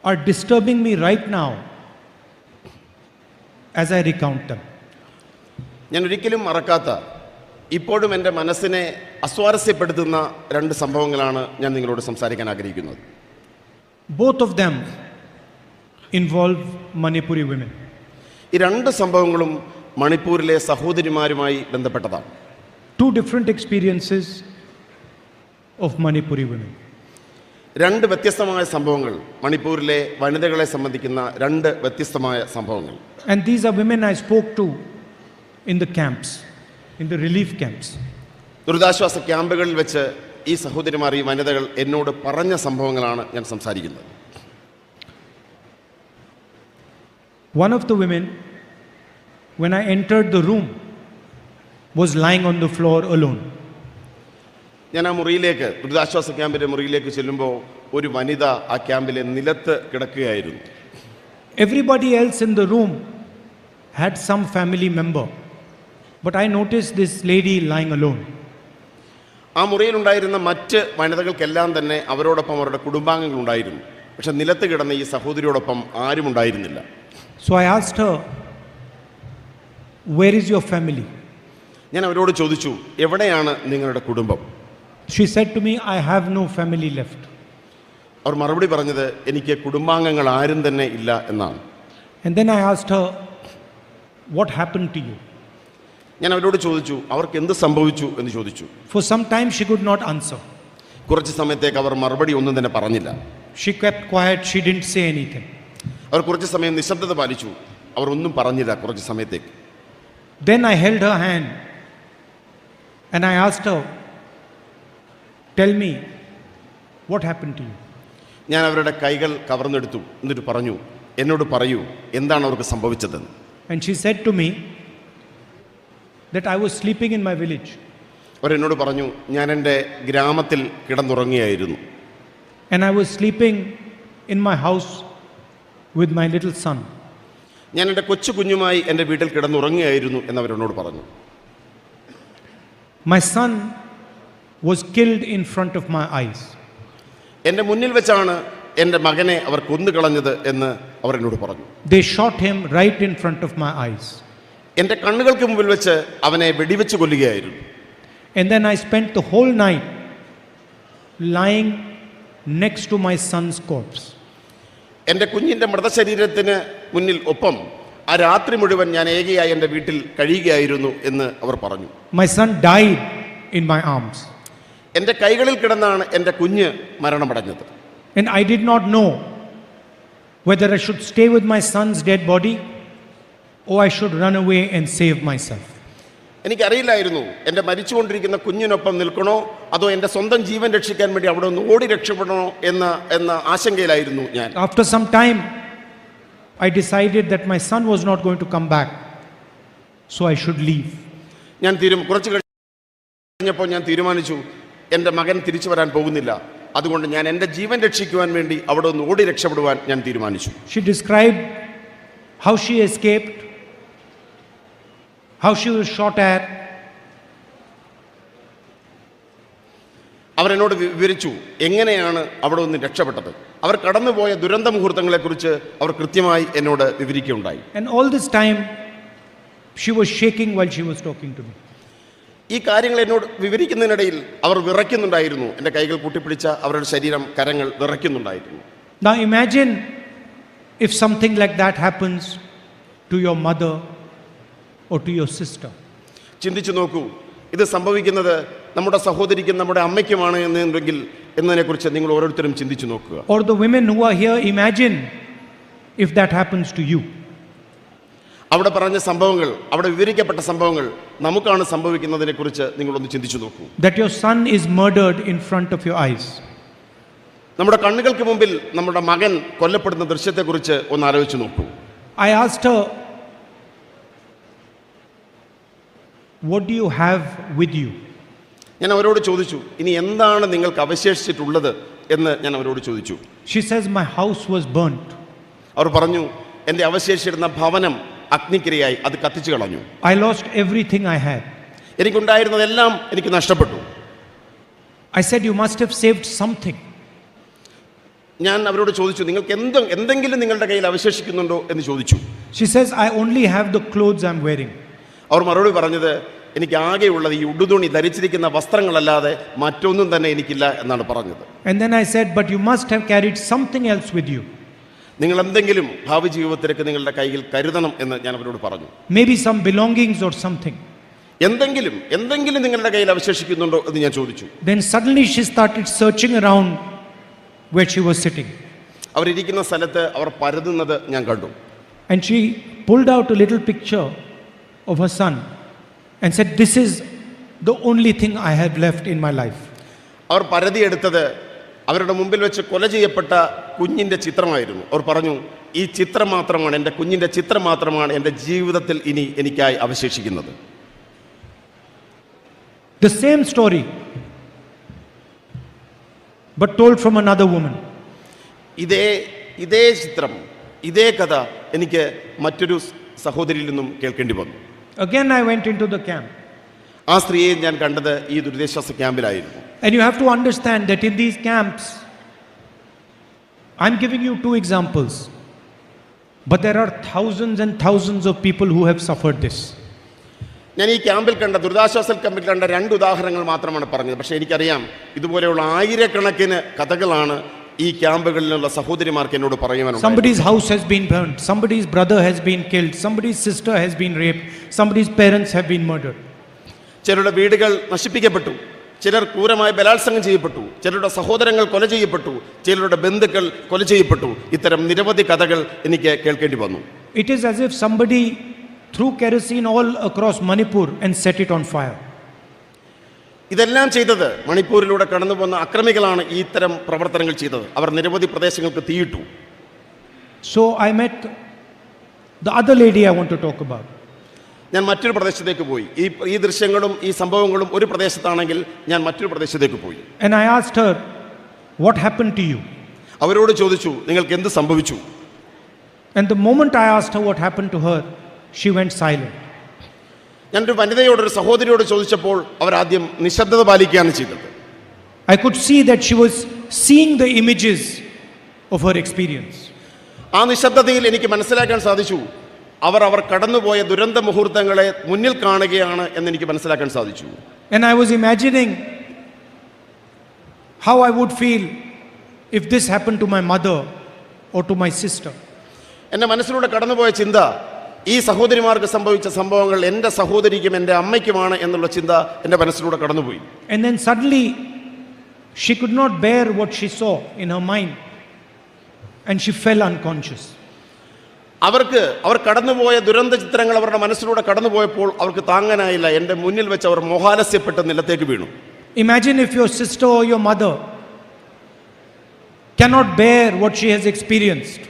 are disturbing me right now as I recount them. ഞാൻ ഒരിക്കലും മറക്കാത്ത, ഇപ്പോഴും എൻ്റെ മനസ്സിനെ അസ്വാരസ്യപ്പെടുത്തുന്ന 2 സംഭവങ്ങളാണ് ഞാൻ നിങ്ങളോട് സംസാരിക്കാൻ ആഗ്രഹിക്കുന്നത്. Both of them involve Manipuri women. ഈ 2 സംഭവങ്ങളും മണിപ്പൂരിലെ സഹോദരിമാരുമായി ബന്ധപ്പെട്ടതാണ്. 2 different experiences of Manipuri women. 2 വ്യത്യസ്തമായ സംഭവങ്ങൾ, മണിപ്പൂരിലെ വനിതകളെ സംബന്ധിക്കുന്ന 2 വ്യത്യസ്തമായ സംഭവങ്ങൾ. And these are women I spoke to in the camps, in the relief camps. ദുരിതാശ്വാസ ക്യാമ്പുകളിൽ വെച്ച് ഈ സഹോദരിമാർ, ഈ വനിതകൾ എന്നോട് പറഞ്ഞ സംഭവങ്ങളാണ് ഞാൻ സംസാരിക്കുന്നത്. One of the women, when I entered the room, was lying on the floor alone. ഞാൻ ആ മുറിയിലേക്ക്, ദുരിതാശ്വാസ ക്യാമ്പിൻ്റെ മുറിയിലേക്ക് ചെല്ലുമ്പോൾ ഒരു വനിത ആ ക്യാമ്പിലെ നിലത്ത് കിടക്കുകയായിരുന്നു. Everybody else in the room had some family member, but I noticed this lady lying alone. ആ മുറിയിലുണ്ടായിരുന്ന മറ്റ് വനിതകൾക്കെല്ലാം തന്നെ അവരോടൊപ്പം അവരുടെ കുടുംബാംഗങ്ങൾ ഉണ്ടായിരുന്നു. പക്ഷെ നിലത്ത് കിടന്ന ഈ സഹോദരിയോടൊപ്പം ആരും ഉണ്ടായിരുന്നില്ല. So I asked her, "Where is your family?" ഞാൻ അവരോട് ചോദിച്ചു, എവിടെയാണ് നിങ്ങളുടെ കുടുംബം? She said to me, "I have no family left." അവർ മറുപടി പറഞ്ഞത്, എനിക്ക് കുടുംബാംഗങ്ങൾ ആരും തന്നെ ഇല്ല എന്നാണ്. And then I asked her, "What happened to you?" ഞാൻ അവരോട് ചോദിച്ചു, അവർക്ക് എന്ത് സംഭവിച്ചു എന്ന് ചോദിച്ചു. For some time she could not answer. കുറച്ച് സമയത്തേക്ക് അവർ മറുപടി ഒന്നും തന്നെ പറഞ്ഞില്ല. She kept quiet, she didn't say anything. അവർ കുറച്ച് സമയം നിശബ്ദത പാലിച്ചു. അവർ ഒന്നും പറഞ്ഞില്ല കുറച്ച് സമയത്തേക്ക്. Then I held her hand and I asked her, "Tell me, what happened to you?" ഞാൻ അവരുടെ കൈകൾ കവർന്നെടുത്തു. എന്നിട്ട് പറഞ്ഞു, എന്നോട് പറയൂ, എന്താണ് അവർക്ക് സംഭവിച്ചതെന്ന്. And she said to me that I was sleeping in my village. അവരെന്നോട് പറഞ്ഞു, ഞാൻ എൻ്റെ ഗ്രാമത്തിൽ കിടന്നുറങ്ങിയായിരുന്നു. And I was sleeping in my house with my little son. ഞാൻ എൻ്റെ കൊച്ചു കുഞ്ഞുമായി എൻ്റെ വീട്ടിൽ കിടന്നുറങ്ങിയായിരുന്നു എന്നവരെന്നോട് പറഞ്ഞു. My son was killed in front of my eyes. എൻ്റെ മുന്നിൽ വെച്ചാണ് എൻ്റെ മകനെ അവർ കൊന്നുകളഞ്ഞത് എന്ന് അവർ എന്നോട് പറഞ്ഞു. They shot him right in front of my eyes. എൻ്റെ കണ്ണുകൾക്ക് മുമ്പിൽ വെച്ച് അവനെ വെടിവെച്ച് കൊല്ലുകയായിരുന്നു. And then I spent the whole night lying next to my son's corpse. എൻ്റെ കുഞ്ഞിൻ്റെ മൃതശരീരത്തിന് മുന്നിൽ ഒപ്പം ആ രാത്രി മുഴുവൻ ഞാൻ ഏകയായി എൻ്റെ വീട്ടിൽ കഴിയുകയായിരുന്നു എന്ന് അവർ പറഞ്ഞു. My son died in my arms. എൻ്റെ കൈകളിൽ കിടന്നാണ് എൻ്റെ കുഞ്ഞ് മരണമടഞ്ഞത്. And I did not know whether I should stay with my son's dead body or I should run away and save myself. എനിക്കറിയില്ലായിരുന്നു എൻ്റെ മരിച്ചുകൊണ്ടിരിക്കുന്ന കുഞ്ഞിനൊപ്പം നിൽക്കണോ അതോ എൻ്റെ സ്വന്തം ജീവൻ രക്ഷിക്കാൻ വേണ്ടി അവിടെ ഒന്ന് ഓടി രക്ഷപ്പെടണോ എന്ന ആശങ്കയിലായിരുന്നു ഞാൻ. After some time, I decided that my son was not going to come back, so I should leave. ഞാൻ കുറച്ച് കഴിഞ്ഞപ്പോൾ ഞാൻ തീരുമാനിച്ചു, എൻ്റെ മകൻ തിരിച്ചു വരാൻ പോകുന്നില്ല, അതുകൊണ്ട് ഞാൻ എൻ്റെ ജീവൻ രക്ഷിക്കുവാൻ വേണ്ടി അവിടെ ഒന്ന് ഓടി രക്ഷപ്പെടുവാൻ ഞാൻ തീരുമാനിച്ചു. She described how she escaped, how she was shot at. അവരെന്നോട് വിവരിച്ചു എങ്ങനെയാണ് അവിടെ നിന്ന് രക്ഷപ്പെട്ടത്. അവർ കടന്നുപോയ ദുരന്ത മുഹൂർത്തങ്ങളെക്കുറിച്ച് അവർ കൃത്യമായി എന്നോട് വിവരിക്കുകയുണ്ടായി. And all this time she was shaking while she was talking to me. ഈ കാര്യങ്ങൾ എന്നോട് വിവരിക്കുന്നതിനിടയിൽ അവർ വിറയ്ക്കുന്നുണ്ടായിരുന്നു. എൻ്റെ കൈകൾ കൂട്ടിപ്പിടിച്ച അവരുടെ ശരീരം, കരങ്ങൾ വിറയ്ക്കുന്നുണ്ടായിരുന്നു. Now imagine if something like that happens to your mother or to your sister. ചിന്തിച്ചു നോക്കൂ, ഇത് സംഭവിക്കുന്നത് നമ്മുടെ സഹോദരിക്കും നമ്മുടെ അമ്മയ്ക്കുമാണ് എന്നതിനെക്കുറിച്ച് നിങ്ങൾ ഓരോരുത്തരും ചിന്തിച്ചു നോക്കുക. Or the women who are here, imagine if that happens to you. അവിടെ പറഞ്ഞ സംഭവങ്ങൾ, അവിടെ വിവരിക്കപ്പെട്ട സംഭവങ്ങൾ നമുക്കാണ് സംഭവിക്കുന്നതിനെക്കുറിച്ച് നിങ്ങളൊന്ന് ചിന്തിച്ചു നോക്കൂ. That your son is murdered in front of your eyes. നമ്മുടെ കണ്ണുകൾക്ക് മുമ്പിൽ നമ്മുടെ മകൻ കൊല്ലപ്പെടുന്ന ദൃശ്യത്തെക്കുറിച്ച് ഒന്ന് ആലോചിച്ച് നോക്കൂ. I asked her, what do you have with you? ഞാൻ അവരോട് ചോദിച്ചു, ഇനി എന്താണ് നിങ്ങൾക്ക് അവശേഷിച്ചിട്ടുള്ളത് എന്ന് ഞാൻ അവരോട് ചോദിച്ചു. She says, my house was burnt. അവർ പറഞ്ഞു, എൻ്റെ അവശേഷിച്ചിരുന്ന ഭവനം അഗ്നിക്കിരയായി, അത് കത്തിച്ചു കളഞ്ഞു. I lost everything I had. എനിക്കുണ്ടായിരുന്നതെല്ലാം എനിക്ക് നഷ്ടപ്പെട്ടു. I said, you must have saved something. ഞാൻ അവരോട് ചോദിച്ചു, നിങ്ങൾക്ക് എന്തെങ്കിലും നിങ്ങളുടെ കയ്യിൽ അവശേഷിക്കുന്നുണ്ടോ എന്ന് ചോദിച്ചു. She says, I only have the clothes I'm wearing. അവർ മറുപടി പറഞ്ഞത്, എനിക്ക് ആകെയുള്ളത് ഈ ഉടുതുണി ധരിച്ചിരിക്കുന്ന വസ്ത്രങ്ങളല്ലാതെ മറ്റൊന്നും തന്നെ എനിക്കില്ല എന്നാണ് പറഞ്ഞത്. And then I said, but you must have carried something else with you. നിങ്ങൾ എന്തെങ്കിലും ഭാവി ജീവിതത്തിലേക്ക് നിങ്ങളുടെ കയ്യിൽ കരുതണം എന്ന് ഞാൻ അവരോട് പറഞ്ഞു. Maybe some belongings or something. എന്തെങ്കിലും നിങ്ങളുടെ കയ്യിൽ അവശേഷിക്കുന്നുണ്ടോ എന്ന് ഞാൻ ചോദിച്ചു. Then suddenly she started searching around where she was sitting. അവരിയ്ക്കുന്ന സ്ഥലത്ത് അവർ പരതുന്നത് ഞാൻ കണ്ടു. And she pulled out a little picture of her son and said, this is the only thing I have left in my life. അവർ പരതിയെടുത്തത് അവരുടെ മുമ്പിൽ വെച്ച് കൊല ചെയ്യപ്പെട്ട കുഞ്ഞിൻ്റെ ചിത്രമായിരുന്നു. അവർ പറഞ്ഞു, ഈ ചിത്രം മാത്രമാണ്, എൻ്റെ കുഞ്ഞിൻ്റെ ചിത്രം മാത്രമാണ് എൻ്റെ ജീവിതത്തിൽ ഇനി എനിക്കായി അവശേഷിക്കുന്നത്. The same story, but told from another woman. ഇതേ ചിത്രം, ഇതേ കഥ എനിക്ക് മറ്റൊരു സഹോദരിയിൽ നിന്നും കേൾക്കേണ്ടി വന്നു. Again I went into the camp. ആ സ്ത്രീയെ ഞാൻ കണ്ടത് ഈ ദുരിതാശ്വാസ ക്യാമ്പിലായിരുന്നു. And you have to understand that in these camps, I'm giving you 2 examples, but there are thousands and thousands of people who have suffered this. ഞാൻ ഈ ക്യാമ്പിൽ കണ്ട, ദുരിതാശ്വാസ ക്യാമ്പിൽ കണ്ട 2 ഉദാഹരണങ്ങൾ മാത്രമാണ് പറഞ്ഞത്. പക്ഷേ എനിക്കറിയാം, ഇതുപോലെയുള്ള ആയിരക്കണക്കിന് കഥകളാണ് ഈ ക്യാമ്പുകളിലുള്ള സഹോദരിമാർക്ക് എന്നോട് പറയുവാനുള്ളത്. Somebody's house has been burnt, somebody's brother has been killed, somebody's sister has been raped, somebody's parents have been murdered. ചിലരുടെ വീടുകൾ നശിപ്പിക്കപ്പെട്ടു, ചിലർ ക്രൂരമായി ബലാത്സംഗം ചെയ്യപ്പെട്ടു, ചിലരുടെ സഹോദരങ്ങൾ കൊല ചെയ്യപ്പെട്ടു, ചിലരുടെ ബന്ധുക്കൾ കൊല ചെയ്യപ്പെട്ടു. ഇത്തരം നിരവധി കഥകൾ എനിക്ക് കേൾക്കേണ്ടി വന്നു. It is as if somebody threw kerosene all across Manipur and set it on fire. ഇതെല്ലാം ചെയ്തത് മണിപ്പൂരിലൂടെ കടന്നു പോകുന്ന അക്രമികളാണ് ഈ ഇത്തരം പ്രവർത്തനങ്ങൾ ചെയ്തത്. അവർ നിരവധി പ്രദേശങ്ങൾക്ക് തീയിട്ടു. So I met the other lady I want to talk about. ഞാൻ മറ്റൊരു പ്രദേശത്തേക്ക് പോയി. ഈ ദൃശ്യങ്ങളും ഈ സംഭവങ്ങളും ഒരു പ്രദേശത്താണെങ്കിൽ ഞാൻ മറ്റൊരു പ്രദേശത്തേക്ക് പോയി. And I asked her, what happened to you? അവരോട് ചോദിച്ചു, നിങ്ങൾക്ക് എന്ത് സംഭവിച്ചു? And the moment I asked her what happened to her, she went silent. ഞാനൊരു വനിതയോട്, ഒരു സഹോദരിയോട് ചോദിച്ചപ്പോൾ അവർ ആദ്യം നിശബ്ദത പാലിക്കുകയാണ് ചെയ്തത്. I could see that she was seeing the images of her experience. ആ നിശബ്ദതയിൽ എനിക്ക് മനസ്സിലാക്കാൻ സാധിച്ചു, അവർ കടന്നുപോയ ദുരന്ത മുഹൂർത്തങ്ങളെ മുന്നിൽ കാണുകയാണ് എന്ന് എനിക്ക് മനസ്സിലാക്കാൻ സാധിച്ചു. And I was imagining how I would feel if this happened to my mother or to my sister. എൻ്റെ മനസ്സിലൂടെ കടന്നുപോയ ചിന്ത, ഈ സഹോദരിമാർക്ക് സംഭവിച്ച സംഭവങ്ങൾ എൻ്റെ സഹോദരിക്കും എൻ്റെ അമ്മയ്ക്കുമാണ് എന്നുള്ള ചിന്ത എൻ്റെ മനസ്സിലൂടെ കടന്നുപോയി. And then suddenly she could not bear what she saw in her mind and she fell unconscious. അവർ കടന്നുപോയ ദുരന്ത ചിത്രങ്ങൾ അവരുടെ മനസ്സിലൂടെ കടന്നുപോയപ്പോൾ അവർക്ക് താങ്ങാനായില്ല. എൻ്റെ മുന്നിൽ വെച്ച് അവർ മോഹാലസ്യപ്പെട്ട് നിലത്തേക്ക് വീണു. Imagine if your sister or your mother cannot bear what she has experienced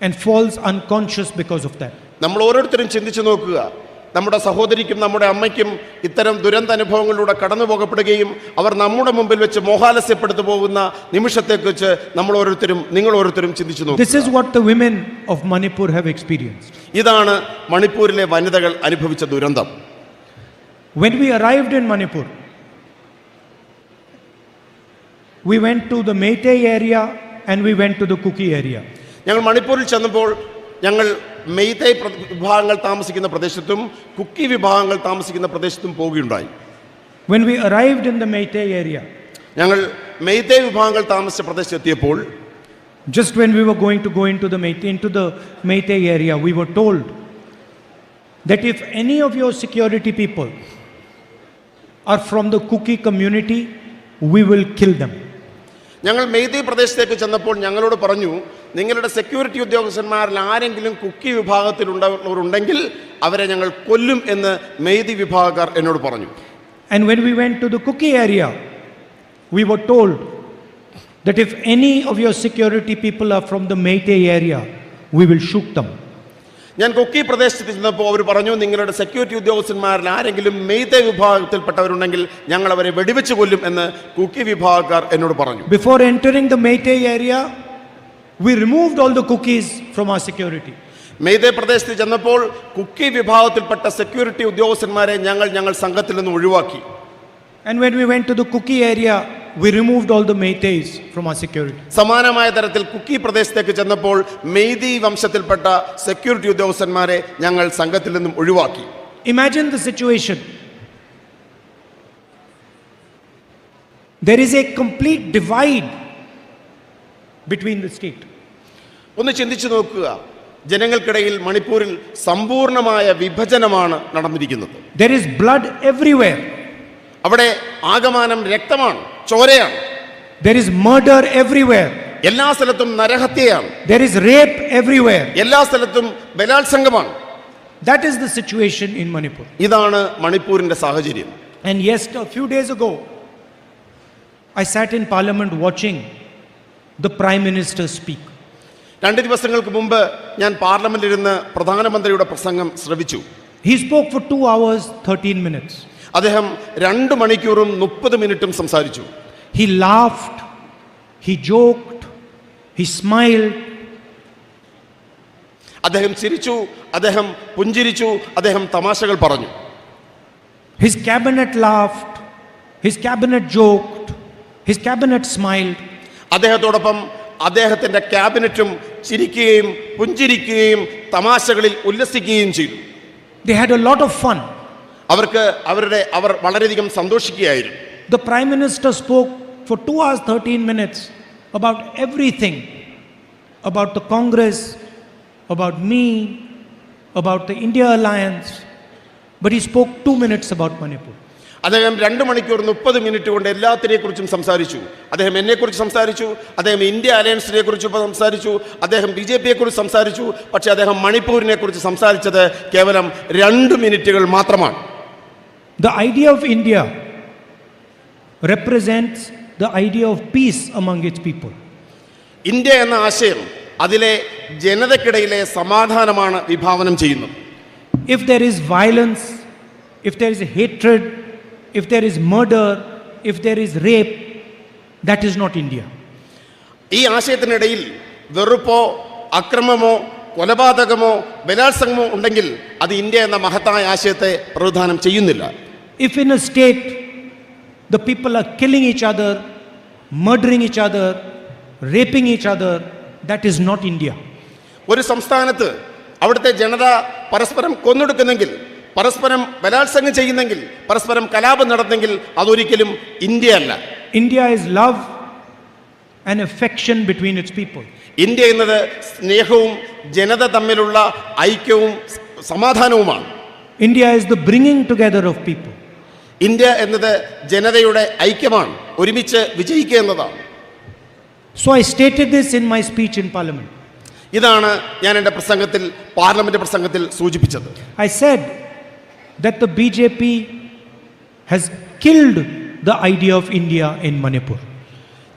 and falls unconscious because of that. നമ്മൾ ഓരോരുത്തരും ചിന്തിച്ചു നോക്കുക, നമ്മുടെ സഹോദരിക്കും നമ്മുടെ അമ്മയ്ക്കും ഇത്തരം ദുരന്ത അനുഭവങ്ങളിലൂടെ കടന്നു പോകപ്പെടുകയും അവർ നമ്മുടെ മുമ്പിൽ വെച്ച് മോഹാലസ്യപ്പെടുത്തു പോകുന്ന നിമിഷത്തെക്കുറിച്ച് നിങ്ങൾ ഓരോരുത്തരും ചിന്തിച്ചു നോക്കുക. This is what the women of Manipur have experienced. ഇതാണ് മണിപ്പൂരിലെ വനിതകൾ അനുഭവിച്ച ദുരന്തം. When we arrived in Manipur, we went to the Meitei area and we went to the Kuki area. ഞങ്ങൾ മണിപ്പൂരിൽ ചെന്നപ്പോൾ ഞങ്ങൾ മെയ്തൈ വിഭാഗങ്ങൾ താമസിക്കുന്ന പ്രദേശത്തും കുക്കി വിഭാഗങ്ങൾ താമസിക്കുന്ന പ്രദേശത്തും പോവുകയുണ്ടായി. When we arrived in the Meitei area, ഞങ്ങൾ മെയ്തൈ വിഭാഗങ്ങൾ താമസിച്ച പ്രദേശത്തെത്തിയപ്പോൾ, just when we were going to go into the Meitei area, we were told that if any of your security people are from the Kuki community, we will kill them. ഞങ്ങൾ മെയ്തി പ്രദേശത്തേക്ക് ചെന്നപ്പോൾ ഞങ്ങളോട് പറഞ്ഞു, നിങ്ങളുടെ security ഉദ്യോഗസ്ഥന്മാരിൽ ആരെങ്കിലും കുക്കി വിഭാഗത്തിലുള്ളവരുണ്ടെങ്കിൽ അവരെ ഞങ്ങൾ കൊല്ലും എന്ന് മെയ്തി വിഭാഗക്കാർ എന്നോട് പറഞ്ഞു. And when we went to the Kuki area, we were told that if any of your security people are from the Meitei area, we will shoot them. ഞാൻ കുക്കി പ്രദേശത്ത് ചെന്നപ്പോൾ അവർ പറഞ്ഞു, നിങ്ങളുടെ സെക്യൂരിറ്റി ഉദ്യോഗസ്ഥന്മാരിൽ ആരെങ്കിലും മെയ്തേ വിഭാഗത്തിൽപ്പെട്ടവരുണ്ടെങ്കിൽ ഞങ്ങൾ അവരെ വെടിവെച്ച് കൊല്ലും എന്ന് കുക്കി വിഭാഗക്കാർ എന്നോട് പറഞ്ഞു. Before entering the Meitei area, we removed all the Kukis from our security. മെയ്തേ പ്രദേശത്ത് ചെന്നപ്പോൾ കുക്കി വിഭാഗത്തിൽപ്പെട്ട സെക്യൂരിറ്റി ഉദ്യോഗസ്ഥന്മാരെ ഞങ്ങൾ സംഘത്തിൽ നിന്ന് ഒഴിവാക്കി. And when we went to the Kuki area, we removed all the Meiteis from our security. സമാനമായ തരത്തിൽ കുക്കി പ്രദേശത്തേക്ക് ചെന്നപ്പോൾ മെയ്തി വംശത്തിൽപ്പെട്ട സെക്യൂരിറ്റി ഉദ്യോഗസ്ഥന്മാരെ ഞങ്ങൾ സംഘത്തിൽ നിന്നും ഒഴിവാക്കി. Imagine the situation. There is a complete divide between the state. ഒന്ന് ചിന്തിച്ചു നോക്കുക, ജനങ്ങൾക്കിടയിൽ മണിപ്പൂരിൽ സമ്പൂർണമായ വിഭജനമാണ് നടന്നിരിക്കുന്നത്. There is blood everywhere. അവിടെ ആകമാനം രക്തമാണ്, ചോരയാണ്. There is murder everywhere. എല്ലാ സ്ഥലത്തും നരഹത്യയാണ്. There is rape everywhere. എല്ലാ സ്ഥലത്തും ബലാത്സംഗമാണ്. That is the situation in Manipur. ഇതാണ് മണിപ്പൂരിന്റെ സാഹചര്യം. And yes, a few days ago, I sat in Parliament watching the Prime Minister speak. 2 ദിവസങ്ങൾക്ക് മുമ്പ് ഞാൻ പാർലമെന്റിൽ ഇരുന്ന് പ്രധാനമന്ത്രിയുടെ പ്രസംഗം ശ്രവിച്ചു. He spoke for 2 hours 13 minutes. അദ്ദേഹം 2 മണിക്കൂറും 30 മിനിറ്റും സംസാരിച്ചു. He laughed, he joked, he smiled. അദ്ദേഹം ചിരിച്ചു, അദ്ദേഹം പുഞ്ചിരിച്ചു, അദ്ദേഹം തമാശകൾ പറഞ്ഞു. His cabinet laughed, his cabinet joked, his cabinet smiled. അദ്ദേഹത്തോടൊപ്പം അദ്ദേഹത്തിന്റെ ക്യാബിനറ്റും ചിരിക്കുകയും പുഞ്ചിരിക്കുകയും തമാശകളിൽ ഉല്ലസിക്കുകയും ചെയ്തു. They had a lot of fun. അവർ വളരെയധികം സന്തോഷിക്കുകയായിരുന്നു. The Prime Minister spoke for 2 hours 13 minutes about everything, about the Congress, about me, about the India Alliance, but he spoke 2 minutes about Manipur. അദ്ദേഹം 2 മണിക്കൂർ 30 minute കൊണ്ട് എല്ലാത്തിനെക്കുറിച്ചും സംസാരിച്ചു. അദ്ദേഹം എന്നെക്കുറിച്ച് സംസാരിച്ചു, അദ്ദേഹം India അലയൻസിനെ കുറിച്ച് സംസാരിച്ചു, അദ്ദേഹം BJPയെ കുറിച്ച് സംസാരിച്ചു. പക്ഷേ അദ്ദേഹം മണിപ്പൂരിനെ കുറിച്ച് സംസാരിച്ചത് കേവലം 2 മിനിറ്റുകൾ മാത്രമാണ്. The idea of India represents the idea of peace among its people. India എന്ന ആശയം അതിലെ ജനതയ്ക്കിടയിലെ സമാധാനമാണ് വിഭാവനം ചെയ്യുന്നത്. If there is violence, if there is hatred, if there is murder, if there is rape, that is not India. ഈ ആശയത്തിനിടയിൽ വെറുപ്പോ അക്രമമോ കൊലപാതകമോ ബലാത്സംഗമോ ഉണ്ടെങ്കിൽ അത് India എന്ന മഹത്തായ ആശയത്തെ പ്രതിനിധാനം ചെയ്യുന്നില്ല. If in a state the people are killing each other, murdering each other, raping each other, that is not India. ഒരു സംസ്ഥാനത്ത് അവിടുത്തെ ജനത പരസ്പരം കൊന്നൊടുക്കുന്നെങ്കിൽ, പരസ്പരം ബലാത്സംഗം ചെയ്യുന്നെങ്കിൽ, പരസ്പരം കലാപം നടന്നെങ്കിൽ അതൊരിക്കലും ഇന്ത്യ അല്ല. India is love and affection between its people. India എന്നത് സ്നേഹവും ജനത തമ്മിലുള്ള ഐക്യവും സമാധാനവുമാണ്. India is the bringing together of people. India എന്നത് ജനതയുടെ ഐക്യമാണ്, ഒരുമിച്ച് വിജയിക്കുക എന്നതാണ്. So I stated this in my speech in Parliament. ഇതാണ് ഞാൻ എൻ്റെ പ്രസംഗത്തിൽ, പാർലമെന്റ് പ്രസംഗത്തിൽ സൂചിപ്പിച്ചത്. I said that the BJP has killed the idea of India in Manipur.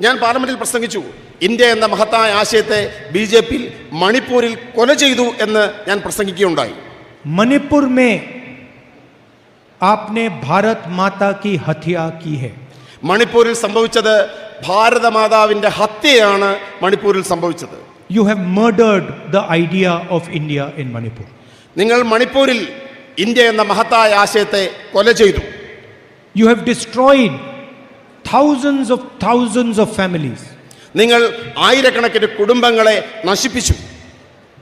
ഞാൻ പാർലമെന്റിൽ പ്രസംഗിച്ചു, ഇന്ത്യ എന്ന മഹത്തായ ആശയത്തെ BJP മണിപ്പൂരിൽ കൊല ചെയ്തു എന്ന് ഞാൻ പ്രസംഗിക്കുകയുണ്ടായി. मणिपुर में आपने भारत माता की हत्या की है. മണിപ്പൂരിൽ സംഭവിച്ചത് ഭാരതമാതാവിന്റെ ഹത്യയാണ്. മണിപ്പൂരിൽ സംഭവിച്ചത് You have murdered the idea of India in Manipur. നിങ്ങൾ മണിപ്പൂരിൽ ഇന്ത്യ എന്ന മഹത്തായ ആശയത്തെ കൊല ചെയ്തു. You have destroyed thousands of families. നിങ്ങൾ ആയിരക്കണക്കിന് കുടുംബങ്ങളെ നശിപ്പിച്ചു.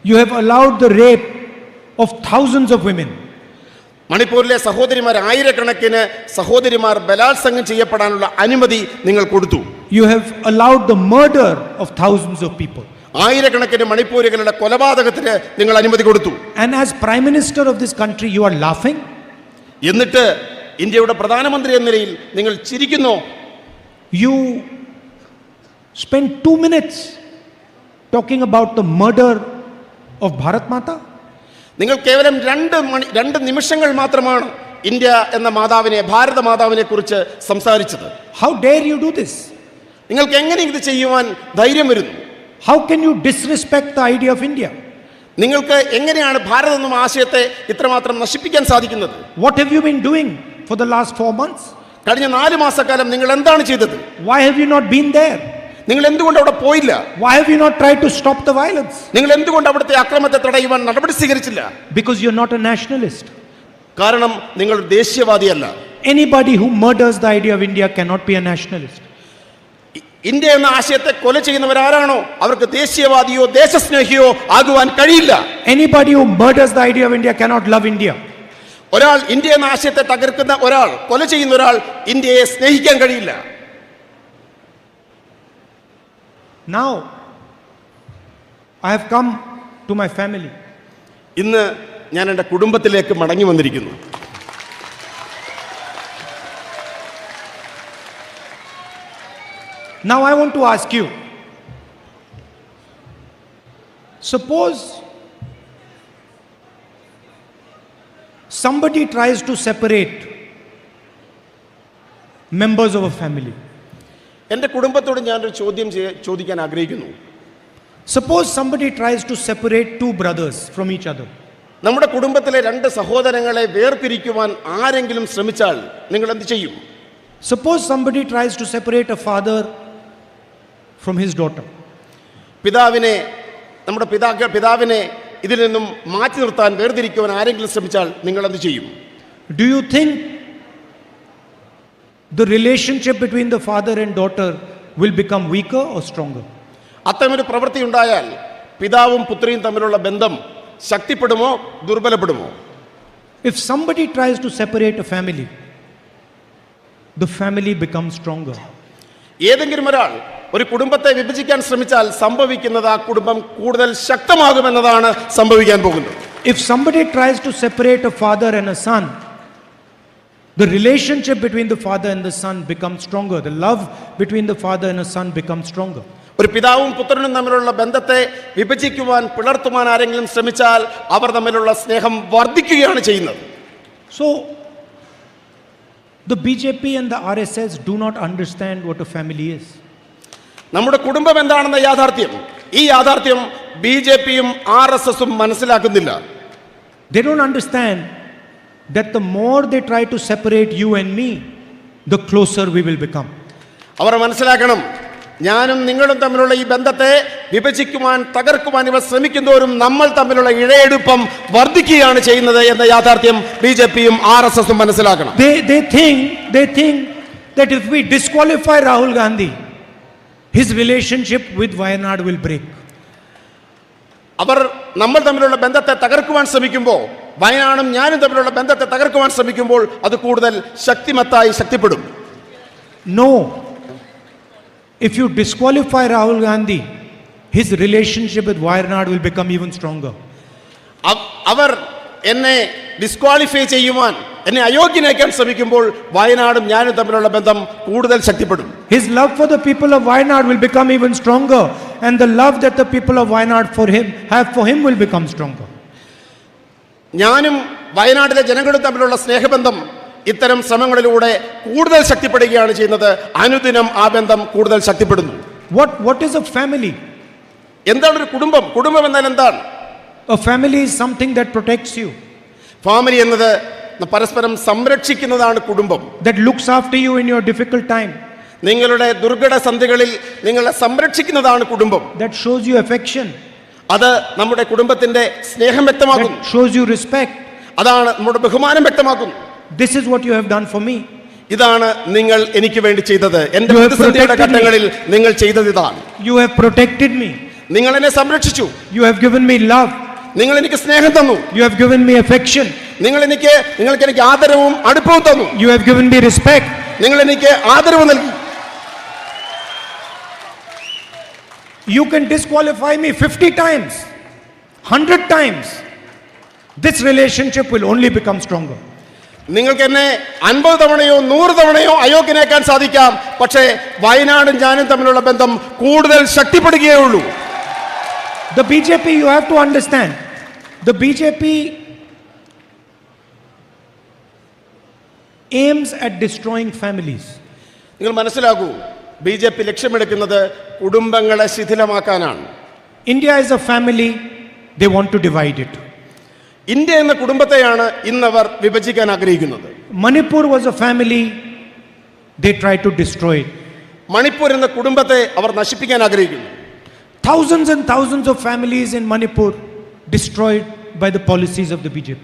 You have allowed the rape of thousands of women. മണിപ്പൂരിലെ സഹോദരിമാർ, ആയിരക്കണക്കിന് സഹോദരിമാർ ബലാത്സംഗം ചെയ്യപ്പെടാനുള്ള അനുമതി നിങ്ങൾ കൊടുത്തു. You have allowed the murder of thousands of people. ആയിരക്കണക്കിന് മണിപ്പൂരികളുടെ കൊലപാതകത്തിന് നിങ്ങൾ അനുമതി കൊടുത്തു. And as Prime Minister of this country, you are laughing. എന്നിട്ട് ഇന്ത്യയുടെ പ്രധാനമന്ത്രി എന്ന നിലയിൽ നിങ്ങൾ ചിരിക്കുന്നോ? You spend 2 minutes talking about the murder of Bharat Mata. നിങ്ങൾ കേവലം 2 നിമിഷങ്ങൾ മാത്രമാണ് ഇന്ത്യ എന്ന മാതാവിനെ, ഭാരത മാതാവിനെ കുറിച്ച് സംസാരിച്ചത്. How dare you do this? നിങ്ങൾക്ക് എങ്ങനെ ഇത് ചെയ്യുവാൻ ധൈര്യം വരുന്നു? How can you disrespect the idea of India? നിങ്ങൾക്ക് എങ്ങനെയാണ് ഭാരതം എന്ന ആശയത്തെ ഇത്രമാത്രം നശിപ്പിക്കാൻ സാധിക്കുന്നത്? What have you been doing for the last 4 months? കഴിഞ്ഞ 4 മാസക്കാലം നിങ്ങൾ എന്താണ് ചെയ്തത്? Why have you not been there? നിങ്ങൾ എന്തുകൊണ്ട് അവിടെ പോയില്ല? Why have you not tried to stop the violence? നിങ്ങൾ എന്തുകൊണ്ട് അവിടുത്തെ അക്രമത്തെ തടയുവാൻ നടപടി സ്വീകരിച്ചില്ല? Because you're not a nationalist. കാരണം നിങ്ങൾ ദേശീയവാദിയല്ല. Anybody who murders the idea of India cannot be a nationalist. India എന്ന ആശയത്തെ കൊല ചെയ്യുന്നവരാരാണോ അവർക്ക് ദേശീയവാദിയോ ദേശസ്നേഹിയോ ആകുവാൻ കഴിയില്ല. Anybody who murders the idea of India cannot love India. ഒരാൾ ഇന്ത്യ എന്ന ആശയത്തെ തകർക്കുന്ന ഒരാൾ, കൊല ചെയ്യുന്ന ഒരാൾ ഇന്ത്യയെ സ്നേഹിക്കാൻ കഴിയില്ല. Now, I have come to my family. ഇന്ന് ഞാൻ എൻ്റെ കുടുംബത്തിലേക്ക് മടങ്ങി വന്നിരിക്കുന്നു. Now I want to ask you, suppose somebody tries to separate members of a family. എൻ്റെ കുടുംബത്തോട് ഞാനൊരു ചോദ്യം ചോദിക്കാൻ ആഗ്രഹിക്കുന്നു. Suppose somebody tries to separate 2 brothers from each other. നമ്മുടെ കുടുംബത്തിലെ 2 സഹോദരങ്ങളെ വേർപിരിക്കുവാൻ ആരെങ്കിലും ശ്രമിച്ചാൽ നിങ്ങൾ എന്ത് ചെയ്യും? Suppose somebody tries to separate a father from his daughter. നമ്മുടെ പിതാവിനെ ഇതിൽ നിന്നും മാറ്റി നിർത്താൻ, വേർതിരിക്കുവാൻ ആരെങ്കിലും ശ്രമിച്ചാൽ നിങ്ങൾ എന്ത് ചെയ്യും? Do you think the relationship between the father and daughter will become weaker or stronger? അത്തരമൊരു പ്രവൃത്തി ഉണ്ടായാൽ പിതാവും പുത്രിയും തമ്മിലുള്ള ബന്ധം ശക്തിപ്പെടുമോ ദുർബലപ്പെടുമോ? If somebody tries to separate a family, the family becomes stronger. ഏതെങ്കിലും ഒരാൾ ഒരു കുടുംബത്തെ വിഭജിക്കാൻ ശ്രമിച്ചാൽ സംഭവിക്കുന്നത് ആ കുടുംബം കൂടുതൽ ശക്തമാകുമെന്നതാണ് സംഭവിക്കാൻ പോകുന്നത്. If somebody tries to separate a father and a son, the relationship between the father and the son becomes stronger. The love between the father and a son becomes stronger. ഒരു പിതാവും പുത്രനും തമ്മിലുള്ള ബന്ധത്തെ വിഭജിക്കുവാൻ, പിളർത്തുവാൻ ആരെങ്കിലും ശ്രമിച്ചാൽ അവർ തമ്മിലുള്ള സ്നേഹം വർദ്ധിക്കുകയാണ് ചെയ്യുന്നത്. So the BJP and the RSS do not understand what a family is. നമ്മുടെ കുടുംബം എന്താണെന്ന യാഥാർത്ഥ്യം, ഈ യാഥാർത്ഥ്യം BJPയും RSSഉം മനസ്സിലാക്കുന്നില്ല. They don't understand that the more they try to separate you and me, the closer we will become. അവർ മനസ്സിലാക്കണം, ഞാനും നിങ്ങളും തമ്മിലുള്ള ഈ ബന്ധത്തെ വിഭജിക്കുവാൻ, തകർക്കുവാൻ ഇവർ ശ്രമിക്കുന്നവരും നമ്മൾ തമ്മിലുള്ള ഇഴയെടുപ്പം വർദ്ധിക്കുകയാണ് ചെയ്യുന്നത് എന്ന യാഥാർത്ഥ്യം BJPയും RSSഉം മനസ്സിലാക്കണം. They think that if we disqualify Rahul Gandhi, his relationship with Wayanad will break. അവർ നമ്മൾ തമ്മിലുള്ള ബന്ധത്തെ തകർക്കുവാൻ ശ്രമിക്കുമ്പോൾ, വയനാടും ഞാനും തമ്മിലുള്ള ബന്ധത്തെ തകർക്കുവാൻ ശ്രമിക്കുമ്പോൾ അത് കൂടുതൽ ശക്തിപ്പെടും. No. If you disqualify Rahul Gandhi, his relationship with Wayanad will become even stronger. അവർ എന്നെ ഡിസ്ക്വാളിഫൈ ചെയ്യുവാൻ, എന്നെ അയോഗ്യനാക്കാൻ ശ്രമിക്കുമ്പോൾ വയനാടും ഞാനും തമ്മിലുള്ള ബന്ധം കൂടുതൽ ശക്തിപ്പെടും. His love for the people of Wayanad will become even stronger, and the love that the people of Wayanad have for him will become stronger. ഞാനും വയനാട്ടിലെ ജനങ്ങളും തമ്മിലുള്ള സ്നേഹബന്ധം ഇത്തരം ശ്രമങ്ങളിലൂടെ കൂടുതൽ ശക്തിപ്പെടുകയാണ് ചെയ്യുന്നത്. അനുദിനം ആ ബന്ധം കൂടുതൽ ശക്തിപ്പെടുന്നു. What is a family? എന്താണ് ഒരു കുടുംബം? കുടുംബം എന്നാൽ എന്താണ്? A family is something that protects you. Family എന്നത് പരസ്പരം സംരക്ഷിക്കുന്നതാണ് കുടുംബം. That looks after you in your difficult time. നിങ്ങളുടെ ദുർഘട സന്ധികളിൽ നിങ്ങളെ സംരക്ഷിക്കുന്നതാണ് കുടുംബം. That shows you affection. അത് നമ്മുടെ കുടുംബത്തിന്റെ സ്നേഹം വ്യക്തമാക്കുന്നു. That shows you respect. അതാണ് നമ്മുടെ ബഹുമാനം വ്യക്തമാക്കുന്നു. This is what you have done for me. ഇതാണ് നിങ്ങൾ എനിക്ക് വേണ്ടി ചെയ്തത്. എന്റെ പ്രതിസന്ധിയുടെ ഘട്ടങ്ങളിൽ നിങ്ങൾ ചെയ്തത് ഇതാണ്. You have protected me. നിങ്ങൾ എന്നെ സംരക്ഷിച്ചു. You have given me love. നിങ്ങൾ എനിക്ക് സ്നേഹം തന്നു. You have given me affection. നിങ്ങൾക്ക് എനിക്ക് ആദരവും അടുപ്പവും തന്നു. You have given me respect. നിങ്ങൾ എനിക്ക് ആദരവ് നൽകി. You can disqualify me 50 times, 100 times. This relationship will only become stronger. നിങ്ങൾക്ക് എന്നെ 50 തവണയോ 100 തവണയോ അയോഗ്യനാക്കാൻ സാധിക്കാം, പക്ഷേ വയനാടും ഞാനും തമ്മിലുള്ള ബന്ധം കൂടുതൽ ശക്തിപ്പെടുകയേ ഉള്ളൂ. The BJP, you have to understand, the BJP aims at destroying families. നിങ്ങൾ മനസ്സിലാക്കൂ, BJP ലക്ഷ്യമെടുക്കുന്നത് കുടുംബങ്ങളെ ശിഥിലമാക്കാനാണ്. India is a family, they want to divide it. India എന്ന കുടുംബത്തെയാണ് ഇന്നവർ വിഭജിക്കാൻ ആഗ്രഹിക്കുന്നത്. Manipur was a family, they tried to destroy it. Manipur എന്ന കുടുംബത്തെ അവർ നശിപ്പിക്കാൻ ആഗ്രഹിക്കുന്നു. Thousands and thousands of families in Manipur destroyed by the policies of the BJP.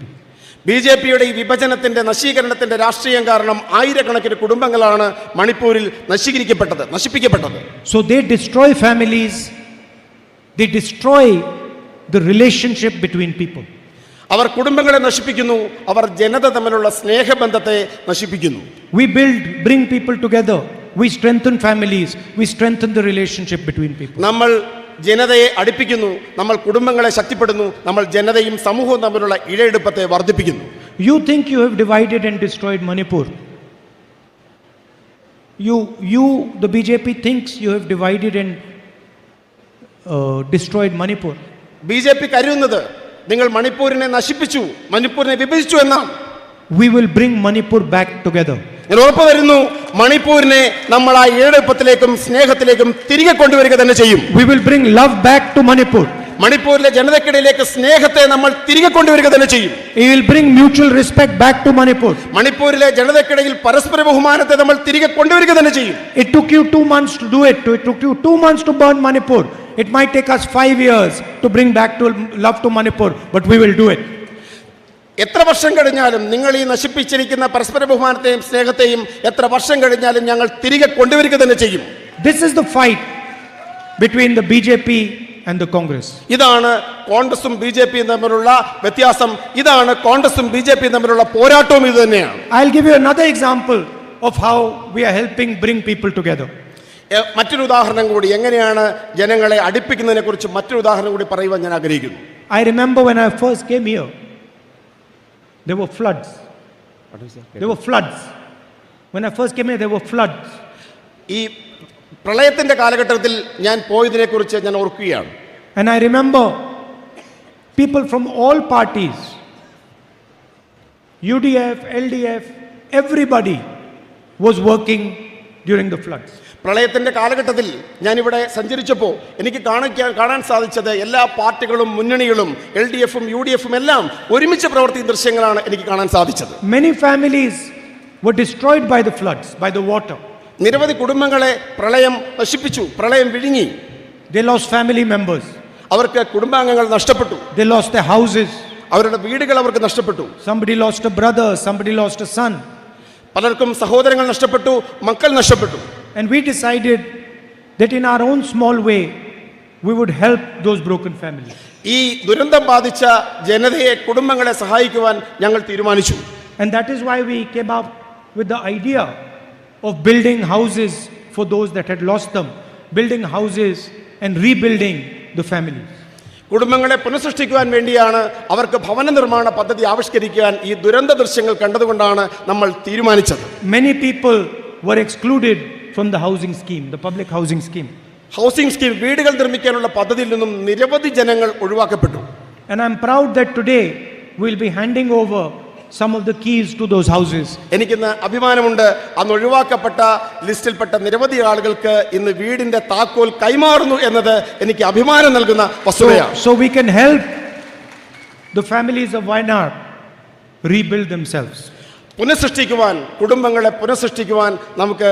BJPയുടെ ഈ വിഭജനത്തിന്റെ നശീകരണത്തിന്റെ രാഷ്ട്രീയം കാരണം ആയിരക്കണക്കിന് കുടുംബങ്ങളാണ് മണിപ്പൂരിൽ നശിപ്പിക്കപ്പെട്ടത്. So they destroy families, they destroy the relationship between people. അവർ കുടുംബങ്ങളെ നശിപ്പിക്കുന്നു, അവർ ജനത തമ്മിലുള്ള സ്നേഹബന്ധത്തെ നശിപ്പിക്കുന്നു. We bring people together, we strengthen families, we strengthen the relationship between people. നമ്മൾ ജനതയെ അടുപ്പിക്കുന്നു, നമ്മൾ കുടുംബങ്ങളെ ശക്തിപ്പെടുന്നു, നമ്മൾ ജനതയും സമൂഹവും തമ്മിലുള്ള ഇഴയെടുപ്പത്തെ വർദ്ധിപ്പിക്കുന്നു. You think you have divided and destroyed Manipur. The BJP thinks you have divided and destroyed Manipur. BJP കരുതുന്നത് നിങ്ങൾ മണിപ്പൂരിനെ നശിപ്പിച്ചു, മണിപ്പൂരിനെ വിഭജിച്ചു എന്നാണ്. We will bring Manipur back together. ഞാൻ ഉറപ്പ് തരുന്നു, മണിപ്പൂരിനെ നമ്മൾ ആ ഏഴെടുപ്പത്തിലേക്കും സ്നേഹത്തിലേക്കും തിരികെ കൊണ്ടുവരിക തന്നെ ചെയ്യും. We will bring love back to Manipur. മണിപ്പൂരിലെ ജനതയ്ക്കിടയിലേക്ക് സ്നേഹത്തെ നമ്മൾ തിരികെ കൊണ്ടുവരിക തന്നെ ചെയ്യും. We will bring mutual respect back to Manipur. മണിപ്പൂരിലെ ജനതയ്ക്കിടയിൽ പരസ്പര ബഹുമാനത്തെ നമ്മൾ തിരികെ കൊണ്ടുവരിക തന്നെ ചെയ്യും. It took you 2 months to do it. It took you 2 months to burn Manipur. It might take us 5 years to bring back to love to Manipur, but we will do it. എത്ര വർഷം കഴിഞ്ഞാലും നിങ്ങൾ ഈ നശിപ്പിച്ചിരിക്കുന്ന പരസ്പര ബഹുമാനത്തെയും സ്നേഹത്തെയും എത്ര വർഷം കഴിഞ്ഞാലും ഞങ്ങൾ തിരികെ കൊണ്ടുവരിക തന്നെ ചെയ്യും. This is the fight between the BJP and the Congress. ഇതാണ് കോൺഗ്രസും BJPയും തമ്മിലുള്ള വ്യത്യാസം. ഇതാണ് കോൺഗ്രസും BJPയും തമ്മിലുള്ള പോരാട്ടവും ഇത് തന്നെയാണ്. I'll give you another example of how we are helping bring people together. മറ്റൊരു ഉദാഹരണം കൂടി, എങ്ങനെയാണ് ജനങ്ങളെ അടുപ്പിക്കുന്നതിനെ കുറിച്ച് മറ്റൊരു ഉദാഹരണം കൂടി പറയുവാൻ ഞാൻ ആഗ്രഹിക്കുന്നു. I remember when I first came here, there were floods. There were floods. When I first came here, there were floods. ഈ പ്രളയത്തിന്റെ കാലഘട്ടത്തിൽ ഞാൻ പോയതിനെ കുറിച്ച് ഞാൻ ഓർക്കുകയാണ്. And I remember people from all parties, UDF, LDF, everybody was working during the floods. പ്രളയത്തിന്റെ കാലഘട്ടത്തിൽ ഞാനിവിടെ സഞ്ചരിച്ചപ്പോൾ എനിക്ക് കാണാൻ സാധിച്ചത് എല്ലാ പാർട്ടികളും മുന്നണികളും LDFും UDFും എല്ലാം ഒരുമിച്ച് പ്രവർത്തിക്കുന്ന ദൃശ്യങ്ങളാണ് എനിക്ക് കാണാൻ സാധിച്ചത്. Many families were destroyed by the floods, by the water. നിരവധി കുടുംബങ്ങളെ പ്രളയം നശിപ്പിച്ചു, പ്രളയം വിഴുങ്ങി. They lost family members. അവർക്ക് കുടുംബാംഗങ്ങൾ നഷ്ടപ്പെട്ടു. They lost their houses. അവരുടെ വീടുകൾ അവർക്ക് നഷ്ടപ്പെട്ടു. Somebody lost a brother, somebody lost a son. പലർക്കും സഹോദരങ്ങൾ നഷ്ടപ്പെട്ടു, മക്കൾ നഷ്ടപ്പെട്ടു. And we decided that in our own small way we would help those broken families. ഈ ദുരന്തം ബാധിച്ച ജനതയെ, കുടുംബങ്ങളെ സഹായിക്കുവാൻ ഞങ്ങൾ തീരുമാനിച്ചു. And that is why we came up with the idea of building houses for those that had lost them, building houses and rebuilding the families. കുടുംബങ്ങളെ പുനഃസൃഷ്ടിക്കുവാൻ വേണ്ടിയാണ്, അവർക്ക് ഭവന നിർമ്മാണ പദ്ധതി ആവിഷ്കരിക്കാൻ ഈ ദുരന്ത ദൃശ്യങ്ങൾ കണ്ടതുകൊണ്ടാണ് നമ്മൾ തീരുമാനിച്ചത്. Many people were excluded from the housing scheme, the public housing scheme. Housing scheme, വീടുകൾ നിർമ്മിക്കാനുള്ള പദ്ധതിയിൽ നിന്നും നിരവധി ജനങ്ങൾ ഒഴിവാക്കപ്പെട്ടു. And I'm proud that today we'll be handing over some of the keys to those houses. എനിക്കിന്ന് അഭിമാനമുണ്ട്, അന്ന് ഒഴിവാക്കപ്പെട്ട ലിസ്റ്റിൽപ്പെട്ട നിരവധി ആളുകൾക്ക് ഇന്ന് വീടിന്റെ താക്കോൽ കൈമാറുന്നു എന്നത് എനിക്ക് അഭിമാനം നൽകുന്ന വസ്തുതയാണ്. So we can help the families of Wayanad rebuild themselves. പുനഃസൃഷ്ടിക്കുവാൻ, കുടുംബങ്ങളെ പുനഃസൃഷ്ടിക്കുവാൻ നമുക്ക്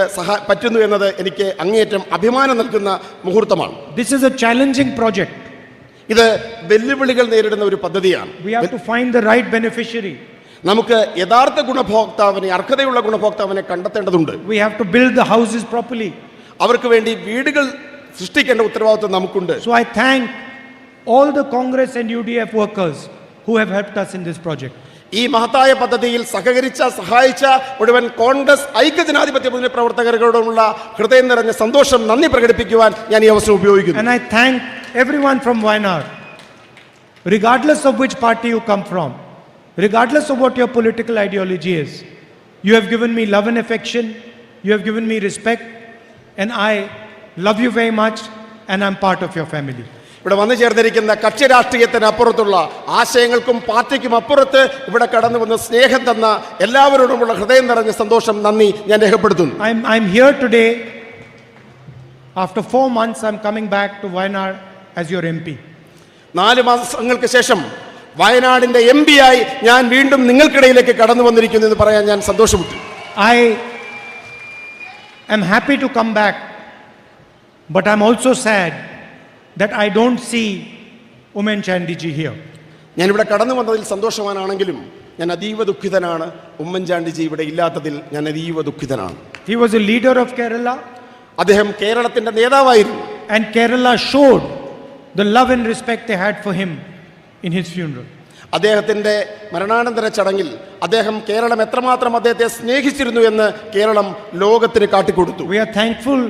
പറ്റുന്നു എന്നത് എനിക്ക് അങ്ങേയറ്റം അഭിമാനം നൽകുന്ന മുഹൂർത്തമാണ്. This is a challenging project. ഇത് വെല്ലുവിളികൾ നേരിടുന്ന ഒരു പദ്ധതിയാണ്. We have to find the right beneficiary. നമുക്ക് യഥാർത്ഥ ഗുണഭോക്താവിനെ, അർഹതയുള്ള ഗുണഭോക്താവിനെ കണ്ടെത്തേണ്ടതുണ്ട്. We have to build the houses properly. അവർക്ക് വേണ്ടി വീടുകൾ സൃഷ്ടിക്കേണ്ട ഉത്തരവാദിത്വം നമുക്കുണ്ട്. So I thank all the Congress and UDF workers who have helped us in this project. ഈ മഹത്തായ പദ്ധതിയിൽ സഹായിച്ച മുഴുവൻ കോൺഗ്രസ് ഐക്യജനാധിപത്യ മുന്നണി പ്രവർത്തകരോടുള്ള ഹൃദയം നിറഞ്ഞ സന്തോഷം, നന്ദി പ്രകടിപ്പിക്കുവാൻ ഞാൻ ഈ അവസരം ഉപയോഗിക്കുന്നു. And I thank everyone from Wayanad, regardless of which party you come from. regardless of what your political ideology is. You have given me love and affection, you have given me respect, and I love you very much, and I'm part of your family. ഇവിടെ വന്നു ചേർന്നിരിക്കുന്ന കക്ഷി രാഷ്ട്രീയത്തിന് അപ്പുറത്തുള്ള ആശയങ്ങൾക്കും പാർട്ടിക്കും അപ്പുറത്ത് ഇവിടെ കടന്നു വന്ന് സ്നേഹം തന്ന എല്ലാവരോടുമുള്ള ഹൃദയം നിറഞ്ഞ സന്തോഷം, നന്ദി ഞാൻ രേഖപ്പെടുത്തുന്നു. I'm here today. After 4 months, I'm coming back to Wayanad as your MP. 4 മാസങ്ങൾക്ക് ശേഷം വയനാടിന്റെ MP ആയി ഞാൻ വീണ്ടും നിങ്ങൾക്കിടയിലേക്ക് കടന്നു വന്നിരിക്കുന്നു എന്ന് പറയാൻ ഞാൻ സന്തോഷപ്പെട്ടു. I am happy to come back, but I'm also sad that I don't see Umen Chandiji here. ഞാൻ ഇവിടെ കടന്നു വന്നതിൽ സന്തോഷവാനാണെങ്കിലും ഞാൻ അതീവ ദുഃഖിതനാണ്. ഉമ്മൻചാണ്ടിജി ഇവിടെ ഇല്ലാത്തതിൽ ഞാൻ അതീവ ദുഃഖിതനാണ്. He was a leader of Kerala. അദ്ദേഹം കേരളത്തിന്റെ നേതാവായിരുന്നു. And Kerala showed the love and respect they had for him in his funeral. അദ്ദേഹത്തിന്റെ മരണാനന്തര ചടങ്ങിൽ അദ്ദേഹം കേരളം എത്രമാത്രം അദ്ദേഹത്തെ സ്നേഹിച്ചിരുന്നു എന്ന് കേരളം ലോകത്തിന് കാട്ടിക്കൊടുത്തു. We are thankful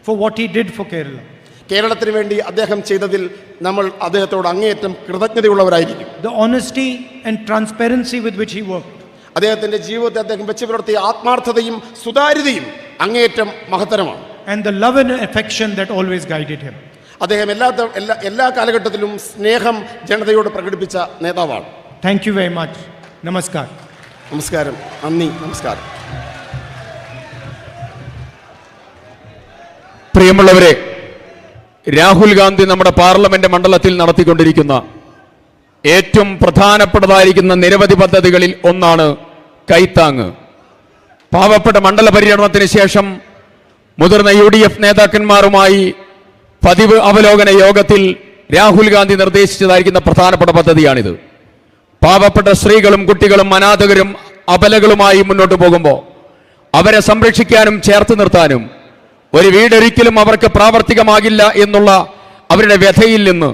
for what he did for Kerala. കേരളത്തിന് വേണ്ടി അദ്ദേഹം ചെയ്തതിൽ നമ്മൾ അദ്ദേഹത്തോട് അങ്ങേയറ്റം കൃതജ്ഞതയുള്ളവരായിരിക്കും. The honesty and transparency with which he worked. അദ്ദേഹത്തിന്റെ ജീവിതത്തെ അദ്ദേഹം വെച്ച് പുലർത്തിയ ആത്മാർത്ഥതയും സുതാര്യതയും അങ്ങേയറ്റം മഹത്തരമാണ്. And the love and affection that always guided him. അദ്ദേഹം എല്ലാ കാലഘട്ടത്തിലും സ്നേഹം ജനതയോട് പ്രകടിപ്പിച്ച നേതാവാണ്. Thank you very much. Namaskar. നമസ്കാരം, നന്ദി, നമസ്കാരം. പ്രിയമുള്ളവരെ, രാഹുൽ ഗാന്ധി നമ്മുടെ പാർലമെന്റ് മണ്ഡലത്തിൽ നടത്തിക്കൊണ്ടിരിക്കുന്ന ഏറ്റവും പ്രധാനപ്പെട്ടതായിരിക്കുന്ന നിരവധി പദ്ധതികളിൽ ഒന്നാണ് കൈത്താങ്. പാവപ്പെട്ട മണ്ഡല പര്യടനത്തിന് ശേഷം മുതിർന്ന UDF നേതാക്കന്മാരുമായി പതിവ് അവലോകന യോഗത്തിൽ രാഹുൽ ഗാന്ധി നിർദ്ദേശിച്ചതായിരിക്കുന്ന പ്രധാനപ്പെട്ട പദ്ധതിയാണിത്. പാവപ്പെട്ട സ്ത്രീകളും കുട്ടികളും അനാഥകരും അബലകളുമായി മുന്നോട്ട് പോകുമ്പോൾ അവരെ സംരക്ഷിക്കാനും ചേർത്ത് നിർത്താനും ഒരു വീടൊരിക്കലും അവർക്ക് പ്രാവർത്തികമാകില്ല എന്നുള്ള അവരുടെ വ്യഥയിൽ നിന്ന്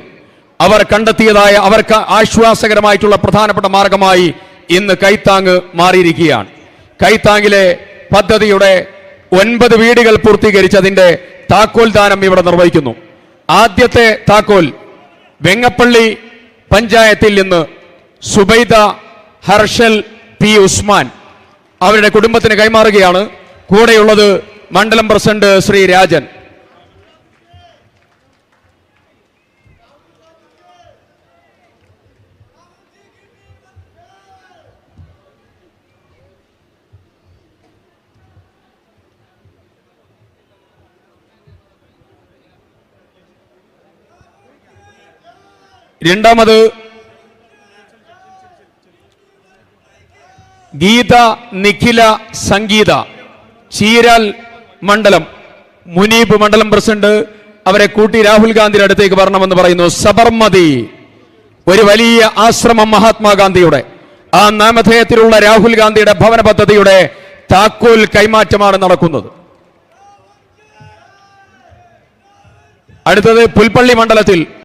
അവർ കണ്ടെത്തിയതായ അവർക്ക് ആശ്വാസകരമായിട്ടുള്ള പ്രധാനപ്പെട്ട മാർഗമായി ഇന്ന് കൈത്താങ് മാറിയിരിക്കുകയാണ്. കൈത്താങ്ങിലെ പദ്ധതിയുടെ 9 വീടുകൾ പൂർത്തീകരിച്ചതിന്റെ താക്കോൽ ദാനം ഇവിടെ നിർവഹിക്കുന്നു. ആദ്യത്തെ താക്കോൽ വെങ്ങപ്പള്ളി പഞ്ചായത്തിൽ നിന്ന് സുബൈദ ഹർഷൽ P. ഉസ്മാൻ അവരുടെ കുടുംബത്തിന് കൈമാറുകയാണ്. കൂടെയുള്ളത് മണ്ഡലം പ്രസിഡന്റ് ശ്രീ രാജൻ. രണ്ടാമത് ഗീത നിഖില സംഗീത ചീരാൽ മണ്ഡലം മുനീബ് മണ്ഡലം പ്രസിഡന്റ് അവരെ കൂട്ടി രാഹുൽ ഗാന്ധിയുടെ അടുത്തേക്ക് വരണമെന്ന് പറയുന്നു. സബർമതി ഒരു വലിയ ആശ്രമം മഹാത്മാഗാന്ധിയുടെ ആ നാമധേയത്തിലുള്ള രാഹുൽ ഗാന്ധിയുടെ ഭവന പദ്ധതിയുടെ താക്കോൽ കൈമാറ്റമാണ് നടക്കുന്നത്. അടുത്തത് പുൽപ്പള്ളി മണ്ഡലത്തിൽ